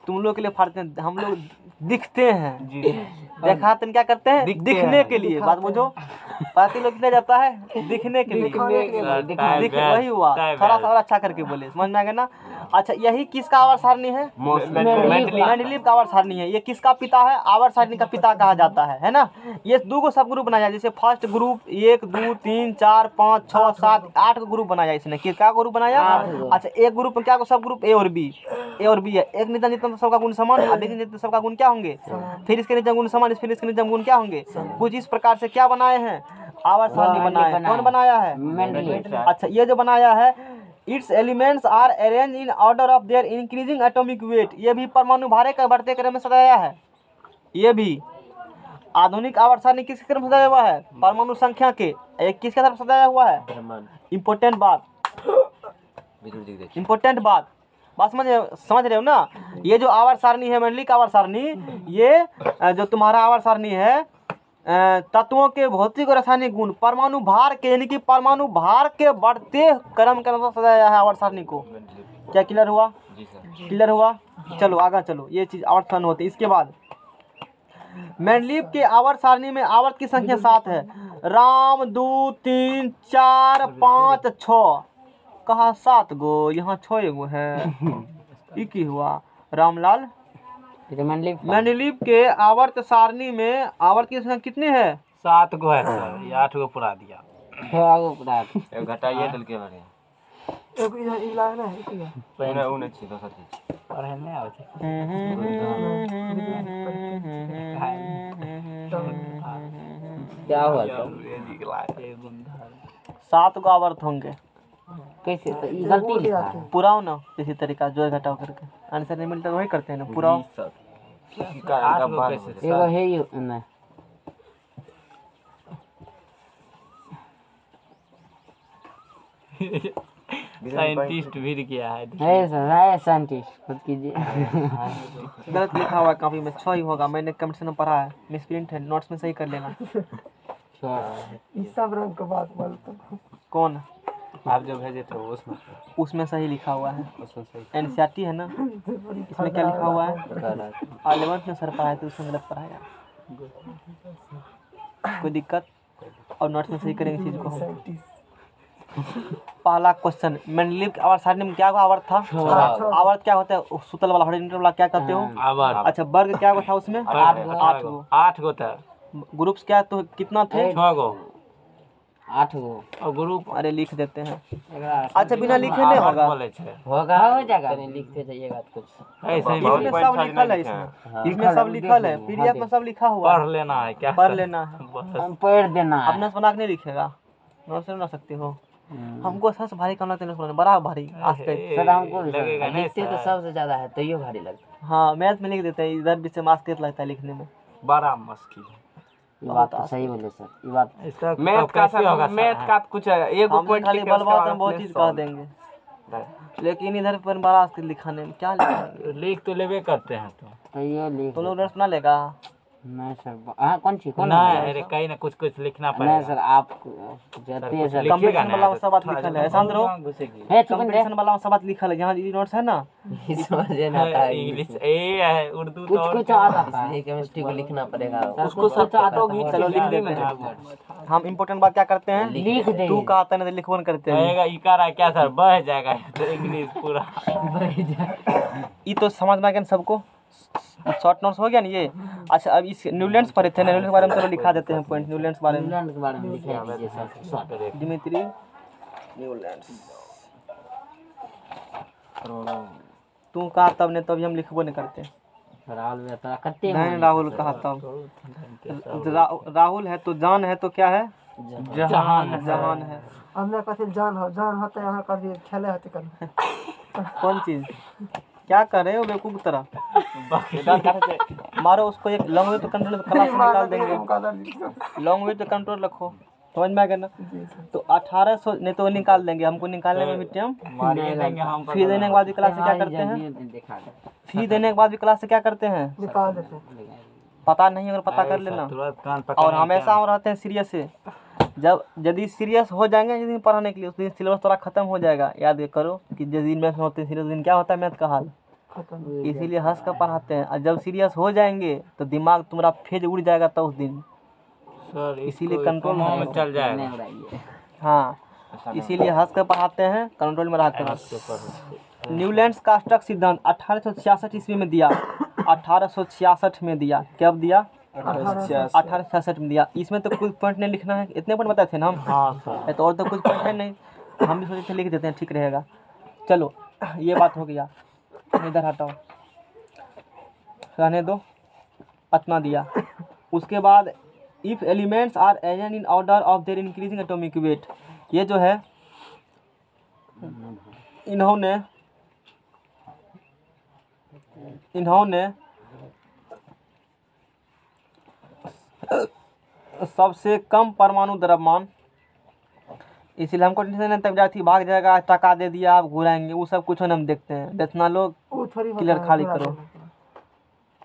तुम लोग के लिए फाड़ते हैं, हम लोग दिखते हैं। दिखाते क्या करते हैं? दिखने के लिए। बात बुझो, पार्टी लोग कितना जाता है? दिखने के लिए। वही हुआ, थोड़ा सा और अच्छा करके बोले, समझ में आ गया ना? अच्छा, यही किसका आवर्त सारणी है? मेंडलीफ का आवर्त सारणी है। ये किसका पिता है? आवर्त सारणी का पिता कहा जाता है ना? ये 2 सब ग्रुप बनाया, जैसे फर्स्ट ग्रुप 1 2 3 4 5 6 7 8 का ग्रुप बनाया इसने। किसका ग्रुप बनाया? अच्छा, एक ग्रुप में क्या सब ग्रुप ए और बी है। एक नीचे जितना सबका गुण समान, नीचे सबका गुण क्या होंगे? फिर इसके नीचे गुण समान, फिर इसके नीचे गुण क्या होंगे? कुछ इस प्रकार से क्या बनाए हैं? आवर्त सारणी बनाए हैं। कौन बनाया है? मेंडलीफ। अच्छा, ये जो बनाया है, it's elements are arrange in order of their increasing atomic weight. ये भी परमाणु भारे का बढ़ते क्रम में सजाया है। ये भी आधुनिक आवर्त सारणी किसके क्रम में सजाया हुआ है? परमाणु संख्या के। एक किसके तरफ सजाया हुआ है? इम्पोर्टेंट बात समझ रहे हो ना? ये जो आवर्त सारणी है, मेंडलीफ आवर्त सारणी, ये जो तुम्हारा आवर्त सारणी है, तत्वों के भौतिक और रासायनिक गुण परमाणु भार के, यानी कि परमाणु भार के बढ़ते क्रम के अनुसार सजाया है आवर्त सारणी को। क्या क्लियर हुआ? क्लियर हुआ? चलो आगे चलो। ये चीज आवर्त सारणी होती है। इसके बाद मेंडलीफ के आवर्त सारणी में आवर्त की संख्या 7 है। राम 2 3 4 5 6। कहा 7 गो, यहाँ 6 गो है। ये की हुआ रामलाल? मेंडलीफ के आवर्त सारणी में आवर्त की संख्या कितनी है? 7 गो है सर, ये 8 गो पुरा दिया। घटाइए के बारे पढ़े नहीं आवे छै। क्या हुआ? 7 गो आवर्त होंगे। कैसे? तो ये गलती लिखा है। पुराओ ना इसी तरीका, जोड़ घटाव करके। आंसर नहीं मिलता तो वही करते हैं ना, पुराओ। एगो है ये ना, साइंटिस्ट भी किया है। है साइंटिस्ट खुद कीजिए। गलत लिखा हुआ है कॉपी में, 6 ही होगा। मैंने कंपटीशन में पढ़ा है, मिसप्रिंट है, नोट्स में सही कर लेना। इस सब रंग का बात बोलता कौन? आप जो भेजे थे उसमें सही लिखा हुआ है। उसमें सही। एनसीईआरटी है ना, इसमें क्या लिखा हुआ है? 11th में सर पढ़ाए थे, उसमें गलत पढ़ाया। कोई दिक्कत? और नोट्स में सही करेंगे चीज को। पहला क्वेश्चन, मेंडलीफ आवर्त सारणी में क्या आवर्त था? आवर्त क्या होता है? सुतल वाला, हॉरिजॉन्टल वाला क्या कहते हो? आवर्त। अच्छा, वर्ग क्या था उसमें? 8 गो था। ग्रुप्स क्या तो कितना थे? 6 गो। 8 गो और ग्रुप अरे लिख देते हैं। 11 अच्छा बिना लिखे नहीं होगा, होगा, हो जाएगा, लिखते जाइएगा तो कुछ ऐसे ही इसमें सब लिखल है, इसमें सब लिखल है, पीडीएफ में सब लिखा हुआ है, पढ़ लेना है क्या, पढ़ लेना है, हम पढ़ देना है। अपने से बना के नहीं लिखेगा, नोट से बना सकते हो। हमको सबसे भारी काम लगता है, बड़ा भारी आज के। सर हमको भी लगेगा नहीं लिखते तो सबसे ज्यादा है, तो ये भारी लगता है। हाँ मैथ में लिख देते हैं, इधर भी से मार्क्स कितना लगता है लिखने में। बड़ा मुश्किल है। ये बात तो सही बोले सर, ये बात इसका मैथ का सर, मैथ का कुछ एक हम पॉइंट खाली बल बात हम बहुत चीज कह देंगे, लेकिन इधर पर बड़ा लिखाने में क्या लिखेंगे। लिख तो लेवे करते हैं तो ये लिख तो लोग नोट्स बना लेगा। नहीं सर, हाँ कौन सी कौन नहीं, अरे कहीं ना कुछ लिखना नहीं पड़ेगा सर, आप जाते हैं सर। कंपटीशन वाला सब बात लिखल है, शांत रहो। है चुकन दे कंपटीशन वाला सब बात लिखल है, यहाँ ये नोट्स है ना, समझ नहीं आता है इंग्लिश ए है, उर्दू कुछ तो कुछ आता है, इसलिए केमिस्ट्री को लिखना पड़ेगा। उसको सब आता है। चलो लिख देते हैं। हम इम्पोर्टेंट बात क्या करते हैं, लिख दे तू का आता है नहीं लिखवन करते हैं। कहेगा इकार है क्या सर, बह जाएगा तो इंग्लिश पूरा। ये तो समझ में आ गया ना सबको, शॉर्ट नोट्स हो गया ना ये। अच्छा अब इस न्यूलैंड्स पढ़े थे, न्यूलैंड्स के बारे में चलो लिखा देते हैं पॉइंट, न्यूलैंड्स के बारे में। इंग्लैंड के बारे में लिखा दीजिए सर। डिमित्री न्यूलैंड्स, तू कहा तब ने तभी हम लिखबो नहीं करते। राहुल भी तो करते नहीं राहुल कहा तब, राहुल है तो जान है तो क्या है, जहान है। हमने कथी जान होता है, यहाँ कभी खेले होते कर कौन चीज क्या कर रहे हो बेवकूफ तरह, मारो उसको एक लॉन्ग वे तो कंट्रोल क्लास में निकाल देंगे, लॉन्ग वे तो कंट्रोल रखो, समझ में आ गया ना। तो 1800 नहीं तो निकाल देंगे, हमको निकालने में भी टाइम, फी देने के बाद भी क्लास से क्या करते हैं, फी देने के बाद भी क्लास से क्या करते हैं, निकाल देते हैं। पता नहीं अगर पता कर लेना। और हमेशा हम रहते हैं सीरियस से, जब यदि सीरियस हो जाएंगे जिस दिन पढ़ाने के लिए, उस दिन सिलेबस थोड़ा खत्म हो जाएगा। याद करो कि जिस दिन मैथ में होते हैं सीरियस, दिन क्या होता है मैथ का हाल, इसीलिए हंस कर पढ़ाते हैं। और जब सीरियस हो जाएंगे तो दिमाग तुम्हारा फेज उड़ जाएगा तो उस दिन, इसीलिए कंट्रोल में चल जाएगा। हाँ इसीलिए हंस कर पढ़ाते हैं, कंट्रोल में रहते हैं। न्यूलैंड्स का अष्टक सिद्धांत 1866 ईस्वी में दिया, 1866 में दिया। कब दिया, 1866 में दिया। इसमें तो कुछ पॉइंट नहीं लिखना है, इतने पॉइंट बताए थे ना हम। हाँ तो और तो कुछ पॉइंट है नहीं, हम भी सोचे थे लिख देते हैं, ठीक रहेगा। चलो ये बात हो गया, इधर हटाओ, रहने दो, इतना दिया। उसके बाद if elements are arranged in order of their increasing atomic weight, ये जो है इन्होंने सबसे कम परमाणु द्रव्यमान, इसीलिए हमको टेंशन तक विद्यार्थी भाग जाएगा, टका दे दिया आप घुराएंगे, वो सब कुछ हम देखते हैं। जितना लोग क्लियर खाली करो,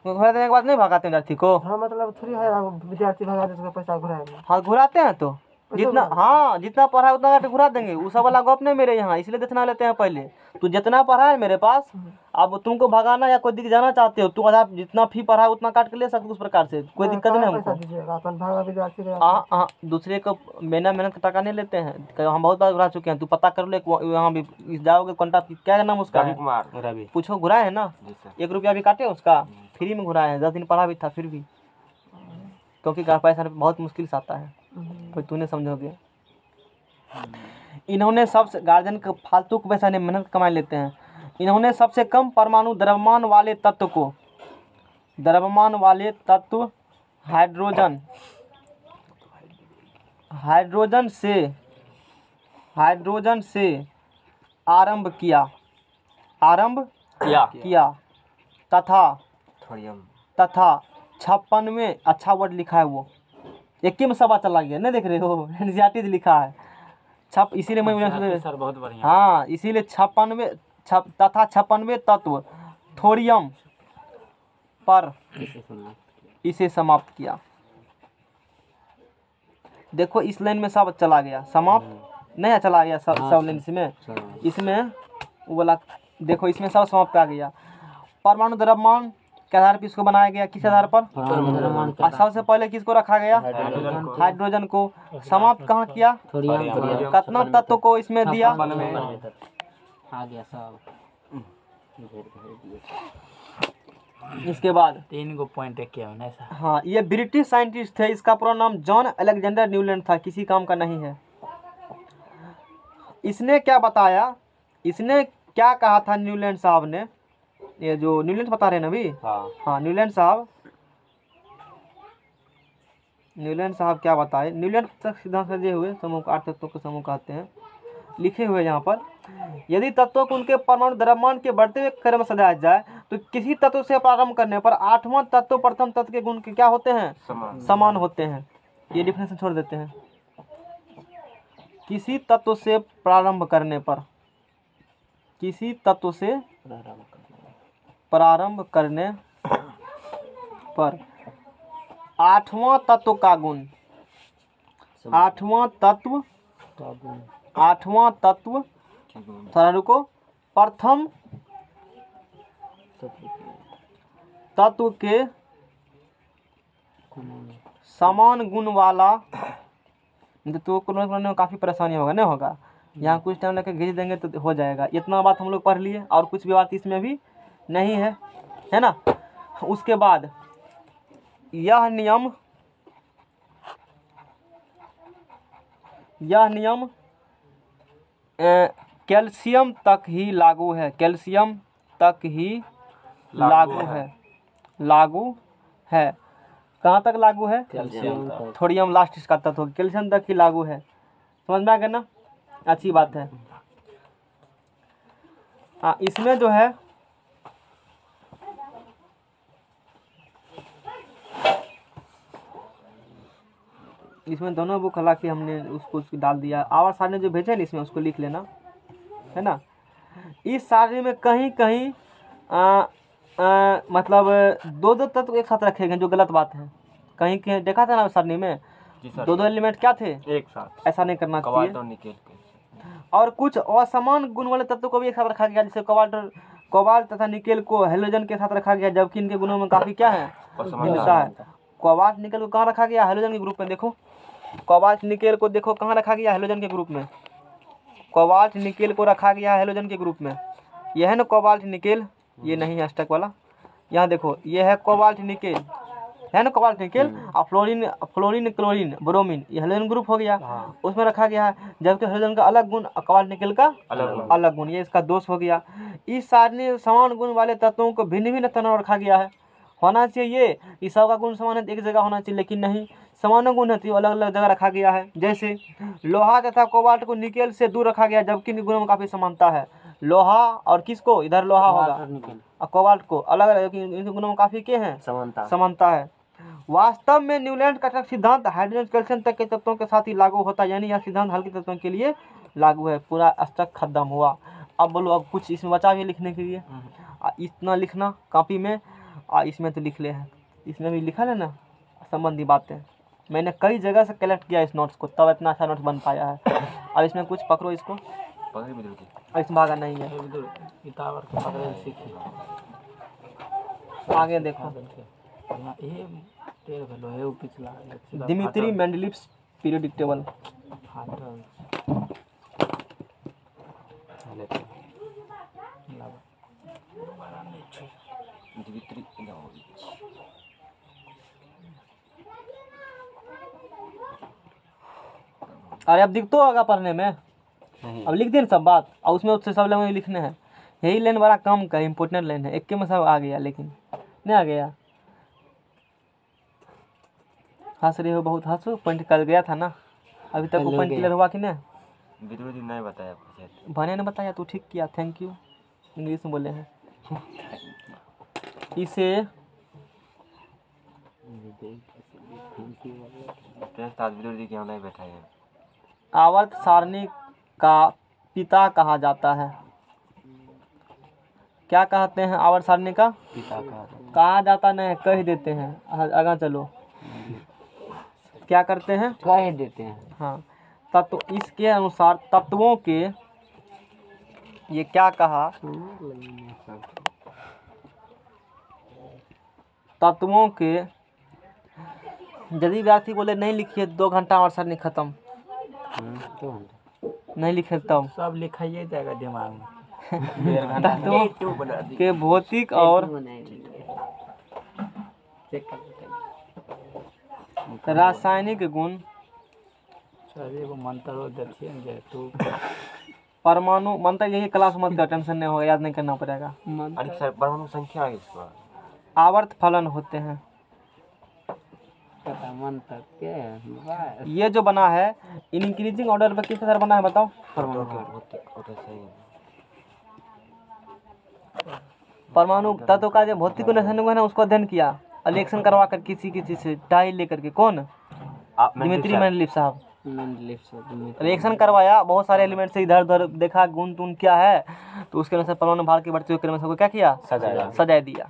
घुरा देने के बाद नहीं भगाते विद्यार्थी को। हाँ मतलब थोड़ी है विद्यार्थी भगा देते तो पैसा घुराएंगे। हाँ घुराते हैं, तो जितना हाँ जितना पढ़ा है उतना घुरा देंगे, वो सब वाला गप नहीं मेरे यहाँ, इसलिए देखना लेते हैं पहले। तू जितना पढ़ा है मेरे पास, अब तुमको भगाना या कोई दिख जाना चाहते हो, तू आधा जितना फी पढ़ा है उतना काट के ले सकते, उस प्रकार से कोई दिक्कत नहीं हमको। हाँ हाँ दूसरे को बिना मेहनत का टका नहीं लेते हैं, हम बहुत बार घुरा चुके हैं। तू पता कर ले, यहाँ भी जाओगे कॉन्टैक्ट, क्या नाम उसका है, रवि, पूछो घुराए है ना, 1 रुपया भी काटे उसका, फ्री में घुराए हैं। 10 दिन पढ़ा भी था फिर भी, क्योंकि घर पैसा बहुत मुश्किल से आता है, कोई तूने समझोगे। इन्होंने सबसे गार्जियन का फालतू को पैसा नहीं, मेहनत कमा लेते हैं। इन्होंने सबसे कम परमाणु द्रव्यमान वाले तत्व हाइड्रोजन से आरंभ किया तथा 56वें, अच्छा वर्ड लिखा है वो, 21 में सभा चला गया, नहीं देख रहे हो, एनसीईआरटी लिखा है इसीलिए मैं सर बहुत बढ़िया। हाँ इसीलिए 56वें तत्व थोरियम पर इसे समाप्त किया। देखो इस लाइन में सब चला गया, समाप्त नहीं चला गया, सब लाइन इसमें वो बोला, देखो इसमें सब समाप्त आ गया। परमाणु द्रव्यमान के आधार पर इसको बनाया गया, किस आधार पर, सबसे पहले किसको रखा गया, हाइड्रोजन को। समाप्त कहाँ किया, कितना तत्व को इसमें दिया, इसके बाद 3 गो पॉइंट क्या होना है। हाँ ये ब्रिटिश साइंटिस्ट थे, इसका पूरा नाम जॉन अलेक्जेंडर न्यूलैंड था, किसी काम का नहीं है। इसने क्या बताया, इसने क्या कहा था न्यूलैंड साहब ने, ये जो न्यूलैंड बता रहे हैं ना अभी, हाँ न्यूलैंड साहब क्या बताए। न्यूलैंड तक सिद्धांत सजे हुए समूह 8 तत्वों के समूह कहते हैं, लिखे हुए यहाँ पर, यदि तत्वों को उनके परमाणु द्रव्यमान के बढ़ते हुए क्रम में सजाया जाए तो किसी तत्व से प्रारंभ करने पर 8वां तत्व प्रथम तत्व के गुण के क्या होते हैं, समान होते हैं। ये डिफिनेशन छोड़ देते हैं। किसी तत्व से प्रारंभ करने पर, किसी तत्व से प्रारंभ करने पर 8वां तत्व का गुण, 8वां तत्व थोड़ा रुको, प्रथम तत्व के समान गुण वाला, तो करने में काफ़ी परेशानी होगा, नहीं होगा, यहाँ कुछ टाइम लेकर भेज देंगे तो हो जाएगा। इतना बात हम लोग पढ़ लिए और कुछ भी बात इसमें भी नहीं है ना। उसके बाद यह नियम कैल्शियम तक ही लागू है, कैल्शियम तक ही लागू है। कहाँ तक लागू है, थोड़ियम लास्ट इसका तत्व, कैल्शियम तक ही लागू है। समझ में आ गया ना, अच्छी बात है। हाँ, इसमें जो है इसमें दोनों बुक, हालांकि हमने उसको डाल दिया। आवर सारणी जो भेजे ना इसमें उसको लिख लेना, है ना। इस सारणी में कहीं कहीं मतलब दो तत्व एक साथ रखे गए, जो गलत बात है। कहीं कहीं देखा था ना सारणी में दो एलिमेंट क्या थे, एक साथ, ऐसा नहीं करना चाहिए। और निकेल के, और कुछ असमान गुण वाले तत्व को भी एक साथ रखा गया, जैसे कोबाल्ट तथा निकेल को हेलोजन के साथ रखा गया, जबकि इनके गुणों में काफी क्या है, भिन्नता है। कोबाल्ट निकेल को कहाँ रखा गया, हेलोजन के ग्रुप में। देखो कोबाल्ट निकेल को देखो कहाँ रखा गया, हेलोजन के ग्रुप में। कोबाल्ट निकेल को रखा गया हेलोजन के ग्रुप में। यह है ना कोबाल्ट निकेल, ये नहीं है अष्टक वाला। यहाँ देखो ये है कोबाल्ट निकेल, है ना कोबाल्ट निकेल। और फ्लोरीन क्लोरीन ब्रोमीन, ये हेलोजन ग्रुप हो गया, उसमें रखा गया है। जबकि हेलोजन का अलग गुण, कोबाल्ट निकेल का अलग गुण, ये इसका दोष हो गया। इस सारणी समान गुण वाले तत्वों को भिन्न भिन्न तत्वों में रखा गया है। होना चाहिए इस सब का गुण समान है, एक जगह होना चाहिए, लेकिन नहीं, समान गुण है तो अलग अलग जगह रखा गया है। जैसे लोहा तथा कोबाल्ट को निकेल से दूर रखा गया, जबकि इनके गुणों में काफी समानता है। लोहा और किसको, इधर लोहा होगा, और कोबाल्ट को अलग अलग, इनके गुणों में काफी क्या है, समानता है। वास्तव में न्यूलैंड का सिद्धांत हाइड्रोजन कैल्शियम तक के तत्वों के साथ ही लागू होता है, यानी यह सिद्धांत हल्के तत्वों के लिए लागू है। पूरा अष्टक खत्म हुआ। अब बोलो, अब कुछ इसमें बचा भी लिखने के लिए, इतना लिखना कॉपी में, और इसमें तो लिख ले है, इसमें भी लिखा है ना संबंधी बातें। मैंने कई जगह से कलेक्ट किया इस नोट्स को, तब इतना अच्छा नोट्स बन पाया है। अब इसमें कुछ पकड़ो इसको, इसमें भागा नहीं है, आगे देखो। दिमित्री मेंडलीव्स पीरियोडिक टेबल, अरे अब दिखतो होगा पढ़ने में, अब लिख दे सब बात, और उसमें उससे सब लोग लिखने हैं। यही लाइन बड़ा कम का इम्पोर्टेंट लाइन है, एक के में सब आ गया, लेकिन नहीं आ गया। हंस रहे हो, बहुत हंसो, पॉइंट कर गया था ना, अभी तक वो पॉइंट क्लियर हुआ कि नहीं? विद्रोह जी नहीं बताया, भाने ने बताया, तू ठीक किया, थैंक यू, इंग्लिश में बोले हैं। इसे विद्रोह जी क्यों नहीं बैठा है? आवर्त सारणी का पिता कहा जाता है। क्या कहते हैं, आवर्त सारणी का पिता कहा जाता नहीं, कह देते हैं। आगे चलो, क्या करते हैं, कह देते हैं। हाँ, तत्व, इसके अनुसार तत्वों के, ये क्या कहा, तत्वों के, यदि विद्यार्थी बोले नहीं लिखिए 2 घंटा और सारणी खत्म, नहीं लिखे तब सब लिखाइए जाएगा दिमाग में। तत्वों के भौतिक और रासायनिक गुण, सर एगो मंत्र देखिए जे तू परमाणु मंत्र यही क्लास मत कर, टेंशन नहीं होगा, याद नहीं करना पड़ेगा। अरे सर परमाणु संख्या है इसका। आवर्त फलन होते हैं। पता मन तक के बस ये जो बना है इंक्रीजिंग ऑर्डर पर किस तरह बना है बताओ। परमाणु तत्व का जो भौतिक गुण है ना, उसको अध्ययन किया इलेक्शन करवा कर किसी से टाई लेकर के। कौन? दिमित्री मेंडलीव साहब। रिएक्शन करवाया, बहुत सारे एलिमेंट से इधर उधर देखा, गुण तुन क्या है, तो उसके अनुसार परमाणु भार के बढ़ते हुए क्रम को क्या किया, सजाए दिया।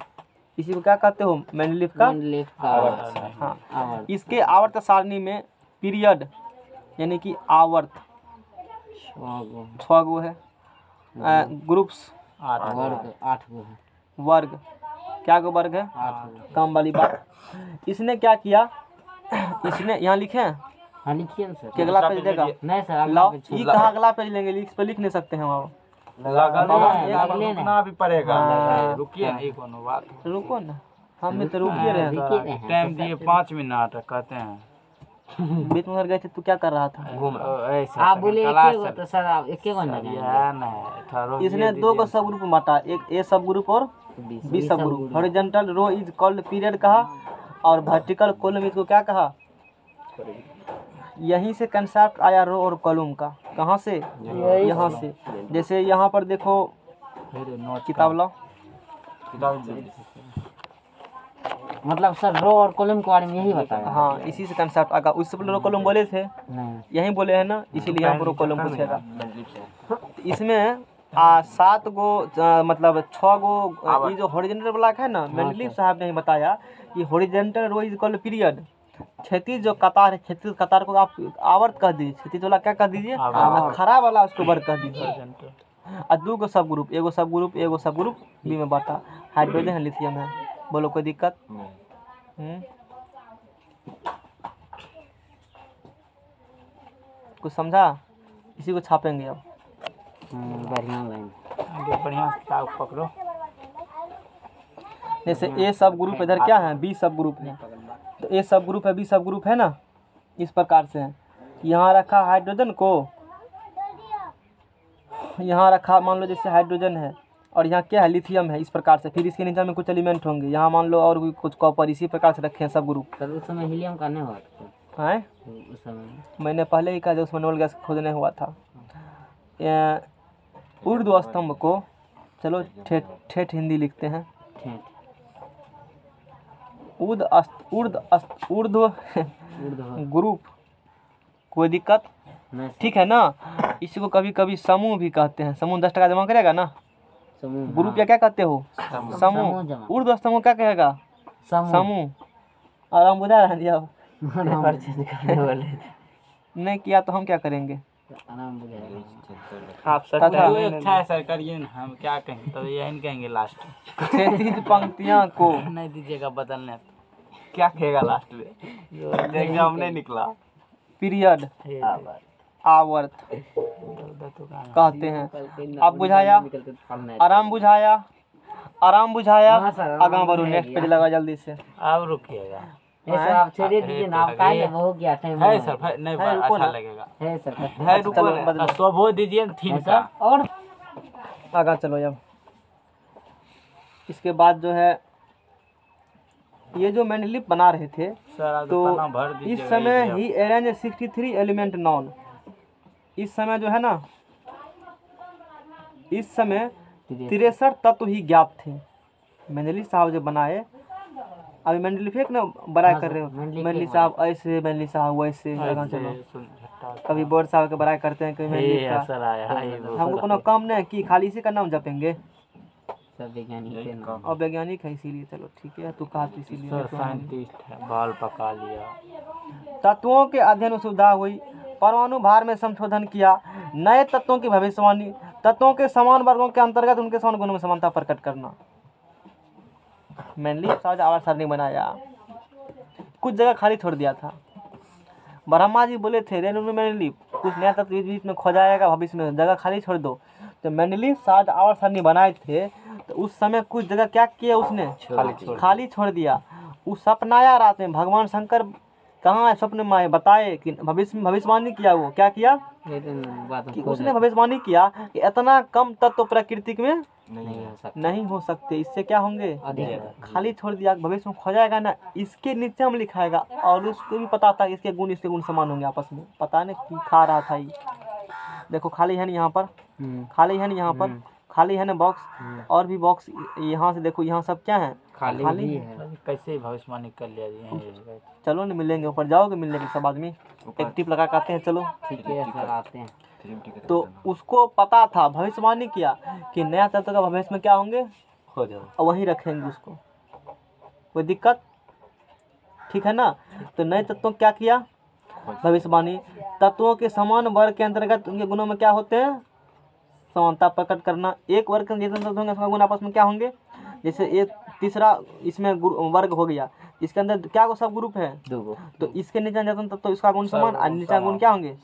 इसी को क्या कहते हो, मेंडलीव का आवर्त। हाँ। इसके आवर्त सारणी में पीरियड यानी कि आवर्त 6 गो है, ग्रुप्स वर्ग 8 गो है। वर्ग क्या गो वर्ग है, 8 गो। काम वाली बात। इसने क्या किया, इसने यहाँ लिखे हैं हाँ लिखिए ना सर। कि अगला पेज देगा। नहीं सर अगला लाओ, पेज ये कहाँ अगला पेज लेंगे, इस पे लिख नहीं सकते हैं वहाँ। रुकना भी पड़ेगा। रुकिए ना, एक कोनो बात रुको ना, हम भी तो रुकिए रहे हैं। टाइम दिए 5 मिनट कहते हैं। बीच में गए थे तो क्या कर रहा था, आप बोले एक गो तो सर आप एक गो ना इसने 2 को सब ग्रुप में बांटा, एक ए सब ग्रुप और B sub group. Horizontal row is called period कहा और वर्टिकल कॉलम इसको क्या कहा। यहीं से कंसेप्ट आया रो और कॉलम का। कहाँ से, यहाँ से। जैसे यहाँ पर देखो, किताब लाओ। मतलब सर रो और कॉलम के बारे में यही बताया। हाँ, इसी से कंसेप्ट आगा। उससे पहले रो कॉलम बोले थे, नहीं यहीं बोले हैं ना, इसीलिए यहाँ पर रो कॉलम पूछेगा। इसमें 7 गो मतलब 6 गो ये जो हॉरिजॉन्टल ब्लॉक है ना, मेंडलीव साहब ने बताया कि horizontal row is called period. क्षैतिज जो कतार है, क्षैतिज कतार को आप आवर्त कह दीजिए, क्षैतिज वाला क्या कह दीजिए, और खड़ा वाला उसको वर्ग कह दीजिए। और 2 गो सब ग्रुप, एगो सब ग्रुप बी में बांटा। हाइड्रोजन है, लिथियम है। बोलो कोई दिक्कत? कुछ समझा? इसी को छापेंगे अब। बढ़िया लाइन। बढ़िया किताब पकड़ो। जैसे ए सब ग्रुप इधर क्या है, बी सब ग्रुप है, तो ए सब ग्रुप है, बी सब ग्रुप है ना, इस प्रकार से है। यहाँ रखा हाइड्रोजन को, यहाँ रखा मान लो जैसे हाइड्रोजन है, और यहाँ क्या है, लिथियम है, इस प्रकार से। फिर इसके नीचे में कुछ एलिमेंट होंगे, यहाँ मान लो और भी कुछ कॉपर, इसी प्रकार से रखे हैं सब ग्रुप। सर उस समय हीलियम का नहीं हुआ था हैं, उस समय। मैंने पहले ही कहा जब उसमें नोल गैस खोजने हुआ था। ऊर्ध्व स्तंभ को, चलो ठेठ हिंदी लिखते हैं, ठीक ऊर्ध्व ग्रुप। कोई दिक्कत? नहीं ठीक है ना। इसी को कभी कभी समूह भी कहते हैं। समूह 10 टका जमा करेगा ना। समूह ग्रुप या क्या कहते हो, समूह। जमा। ऊर्ध्व स्तंभ को क्या कहेगा, समूह। और हम बुझा रहे हैं, नहीं किया तो हम क्या करेंगे। आराम बुझाएगा। आप सर तथा जो अच्छा है सर करिए ना, हम क्या कहें, तब यही कहेंगे लास्ट में। क्षैतिज पंक्तियां को नहीं दीजिएगा बदलने, तो क्या कहेगा लास्ट में, एग्जाम नहीं निकला। पीरियड आवर्त कहते हैं। अब बुझाया, आराम बुझाया। हाँ सर, आगे बढ़ो, नेक्स्ट पेज लगा जल्दी से। अब रुकिएगा। ये सर आप छोड़िए दीजिए ना, आप काहे हो गया टाइम है सर, नहीं अच्छा लगेगा। है सर। है, रुको ना, बदलो। स्वभो दीजिए थीम का। और आगे चलो। जब इसके बाद जो है, ये जो मेंडलीव बना रहे थे, सर तो भर दीजिएगा। इस समय ही अरेंज 63 एलिमेंट नॉन। इस समय जो है ना, इस समय 63 तत्व ही ज्ञात थे। मेंडलीव साहब जो बनाए, अभी मेंडलीव एक ना बड़ाई कर रहे हो, मेंडलीव साहब ऐसे, मेंडलीव साहब वैसे। चलो, कभी बोर्ड साहब के बड़ाई करते हैं, कभी मेंडलीव का। सर आया हमको कोनो काम नहीं कि खाली इसी का नाम जपेंगे। सब वैज्ञानिक है ना। और वैज्ञानिक है, इसीलिए चलो ठीक है, तू कहा तो इसीलिए। सर साइंटिस्ट है, बाल पका लिया। तत्वों के अध्ययन में सुविधा हुई, परमाणु भार में संशोधन किया, नए तत्वों की भविष्यवाणी, तत्वों के समान वर्गों के अंतर्गत उनके समान गुणों में समानता प्रकट करना। मेनली आवर्त सारणी बनाया। कुछ जगह खाली छोड़ दिया था। ब्रह्मा जी बोले थे मेंडलीव कुछ नया तत्व बीच में खो जाएगा, भविष्य में जगह खाली छोड़ दो। तो मेंडलीव शायद आवर्त सारणी बनाए थे, तो उस समय कुछ जगह क्या किया उसने, खाली छोड़ दिया। उस सपनाया रात में भगवान शंकर कहाँ है स्वप्न में आए, बताए कि भविष्यवाणी किया, वो क्या किया ये तो बात हम कि खोज उसने भविष्यवाणी किया कि इतना कम तत्व प्रकृति में नहीं हो सकता। नहीं हो सकते, इससे क्या होंगे अधिक खाली छोड़ दिया, भविष्य में खो जाएगा ना, इसके नीचे हम लिखाएगा। और उसको भी पता था इसके गुण समान होंगे आपस में, पता नहीं कि खा रहा था ये। देखो खाली है ना यहाँ पर, खाली है ना यहाँ पर, खाली है ना बॉक्स, और भी बॉक्स यहाँ से देखो, यहाँ सब क्या है खाली ही है। कैसे भविष्यवाणी कर लिया जी? चलो ना मिलेंगे, ऊपर जाओगे मिलने के सब आदमी, एक टिप लगा के आते हैं, चलो ठीक है सर, आते हैं। तो उसको पता था, भविष्यवाणी किया कि नया तत्व का भविष्य में क्या होंगे, हो जाओ। और वहीं रखेंगे उसको, कोई दिक्कत, ठीक है ना। तो नए तत्वों क्या किया, भविष्यवाणी, तत्वों के समान वर्ग के अंतर्गत उनके गुणों में क्या होते हैं, समानता प्रकट करना। एक वर्ग के जितने तत्व होंगे उसका गुण आपस में क्या होंगे, जैसे एक तीसरा इसमें वर्ग हो गया, इसके अंदर क्या को सब ग्रुप है, तो इसके नीचे जाता तब तो इसका गुण समान, और नीचे गुण क्या होंगे,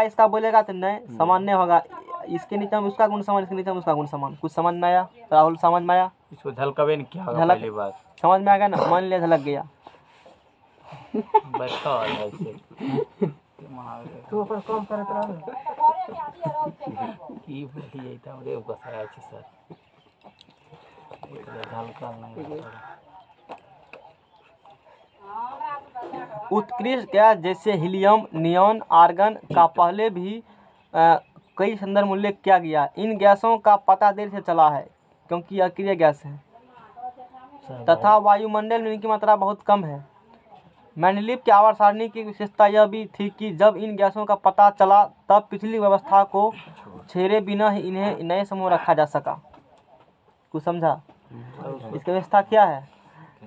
इसका बोलेगा तो नए समान नहीं होगा, इसके नीचे में उसका गुण समान, इसके नीचे में उसका गुण समान। कुछ समझ में आया राहुल, समझ में आया, इसको झलकवे नहीं क्या होगा झलक पहली बात, समझ में आ गया ना, मान लिया झलक गया। बैठा ऐसे तू अपन काम करत रह। की बोलिए त हमरे बसाया छी सर, झलका नहीं। उत्कृष्ट गैस जैसे हीलियम, नियॉन, आर्गन का पहले भी कई संदर्भ में उल्लेख किया गया। इन गैसों का पता देर से चला है क्योंकि अक्रिय गैस है तथा वायुमंडल में इनकी मात्रा बहुत कम है। मेंडलीव की आवर्त सारणी की विशेषता यह भी थी कि जब इन गैसों का पता चला तब पिछली व्यवस्था को छेड़े बिना ही इन्हें नए समूह रखा जा सका। कुछ समझा? इसकी व्यवस्था क्या है,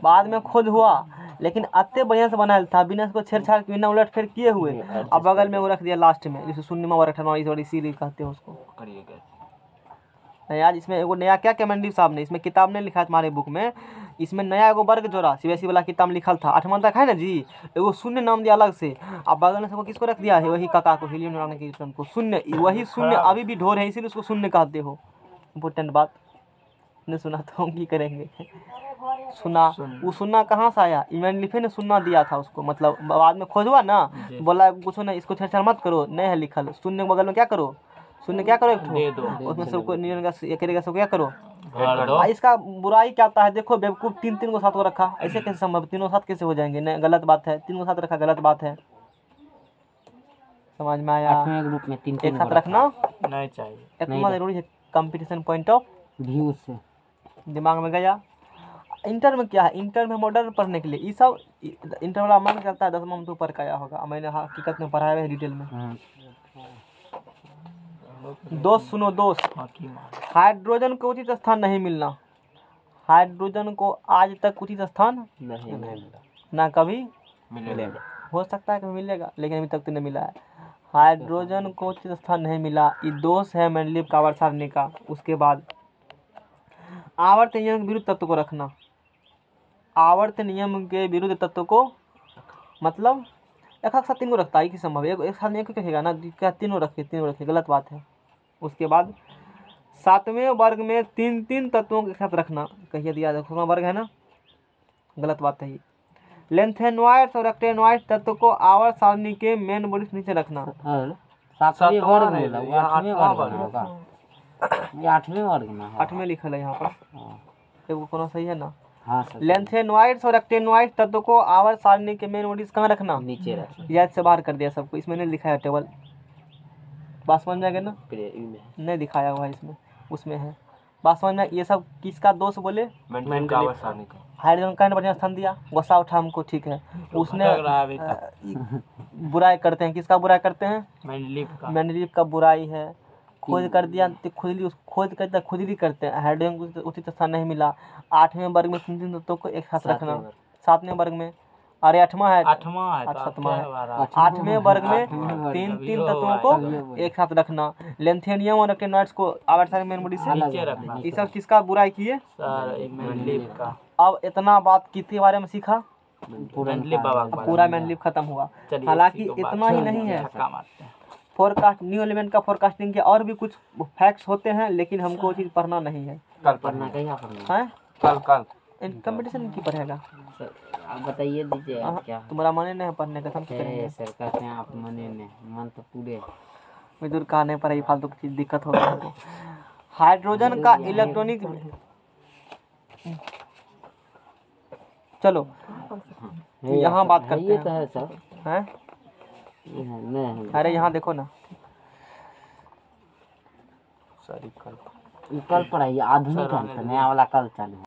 बाद में खोज हुआ लेकिन अत्ते बढ़िया से बनाया था, बिना इसको छेड़छाड़ बिना उलट फेर किए हुए, अब बगल में वो रख दिया लास्ट में, जिसे शून्य में रखना, इसीलिए कहते हैं उसको। नहीं आज इसमें एगो नया क्या मेंडलीव साहब ने, इसमें किताब ने लिखा है तुम्हारे बुक में, इसमें नया एगो वर्ग जोड़ा सीबीएसई वाला किताब में लिखल था 8वां तक है ना जी, एगो शून्य नाम दिया अलग से, अब बगल में से किसको रख दिया है, वही काका को, हीलियम नाम के को शून्य, वही शून्य अभी भी ढोर है इसीलिए उसको शून्य कहते हो। इम्पोर्टेंट बात नहीं सुना तो हम की करेंगे, सुना वो सुनना कहाँ से आया, मेंडलीव ने सुनना दिया था उसको, मतलब बाद में खोजवा ना, बोला कुछ नहीं इसको छेड़छाड़ मत करो, नहीं है लिखल, शून्य बगल में क्या करो, शून्य क्या करो, एक ठो उसमें सबको नियन का सब क्या करो, इसका बुराई क्या आता है, देखो बेवकूफ 3 को 7 को रखा, ऐसे कैसे संभव, 3 और 7 कैसे हो जाएंगे, नहीं गलत बात है, 3 को 7 रखा गलत बात है, समझ में आया। 8वें ग्रुप में 3 एक साथ रखना नहीं चाहिए, इतना जरूरी है कंपटीशन पॉइंट ऑफ व्यू से दिमाग में गया। इंटर में क्या है, इंटर में मॉडल पढ़ने के लिए ये सब इंटर वाला मन करता है 10वां में तो ऊपर का आया होगा, मैंने हकीकत में पढ़ाया है डिटेल में। दोस्त सुनो दोस्त, हाइड्रोजन को उचित स्थान नहीं मिलना, हाइड्रोजन को आज तक उचित स्थान नहीं मिला, ना कभी मिलेगा, हो सकता है कभी मिलेगा लेकिन अभी तक तो नहीं मिला है। हाइड्रोजन को उचित स्थान नहीं मिला, ये दोष है मेंडलीव का आवर्त सारणी का। उसके बाद आवर्त नियम के विरुद्ध तत्व को रखना, आवर्त नियम के विरुद्ध तत्व को मतलब एक साथ 3 को रखता है, एक ही संभव है, एक साथ एक रखेगा ना, क्या 3 रखे गलत बात है। उसके बाद 7वें वर्ग में 3 तत्वों के साथ रखना, कहिए दिया 7वां वर्ग है ना, गलत बात है। लेंथेनॉइड्स और रेक्टेनॉइड्स तत्व को आवर्त सारणी के मेन बॉडी से नीचे रखना। और 7वें वर्ग में बोला, वो 8वें वर्ग में होगा, ये 8वें वर्ग में है, 8वें लिखल है यहाँ पर, वो कोनो सही है ना। हाँ सर, लेंथेनॉइड्स और रेक्टेनॉइड्स तत्व को आवर्त सारणी के मेन बॉडी कहाँ रखना, नीचे रखना, याद से बाहर कर दिया सबको, इसमें नहीं लिखा है टेबल, बात समझ जाएगा ना, नहीं दिखाया हुआ है इसमें, उसमें है, बात समझ में। ये सब किसका दोष बोले, हाइड्रोजन का बढ़िया स्थान दिया, गुस्सा उठा हमको, ठीक है, उसने बुराई करते हैं, किसका बुराई करते हैं, मेंडलीव का बुराई है, खोज कर दिया तो खोज करते खुजली करते हैं, हाइड्रोजन को उचित स्थान नहीं मिला। 8वें वर्ग में 3 तत्वों को एक साथ रखना, 7वें वर्ग में, अरे 8वां है, 7वां है, 8वें वर्ग में 3 तत्वों को एक साथ रखना। लेंथेनियम और रेक्टेनॉइड्स को आवर्त सारणी मेन बॉडी से नीचे रखना। ये सब किसका बुराई किए, अब इतना बात किसके बारे में सीखा, पूरा मेंडलीव खत्म हुआ। हालांकि इतना ही नहीं है, फोरकास्ट न्यू एलिमेंट का फोरकास्टिंग के और भी कुछ फैक्ट्स होते हैं, लेकिन हमको वो चीज़ पढ़ना नहीं है, कल पढ़ना कहीं पढ़ना हैं कल कंपटीशन की पढ़ेगा? सर आप बताइए दीजिए आप क्या तुम्हारा मन नहीं है पढ़ने का, हम क्या है करेंगे? सर? कहते हैं आप मने ने मन तो पूरे है। मजदूर कहने पर ही फालतू की चीज दिक्कत हो रही है। हाइड्रोजन का इलेक्ट्रॉनिक, चलो है यहाँ सर, बात है, करते ये हैं। तो है सर। हैं? ये है, नहीं है। अरे यहाँ देखो ना, सॉरी कल ये कल पढ़ाइए, आधुनिक है तो नया वाला कल चालू है।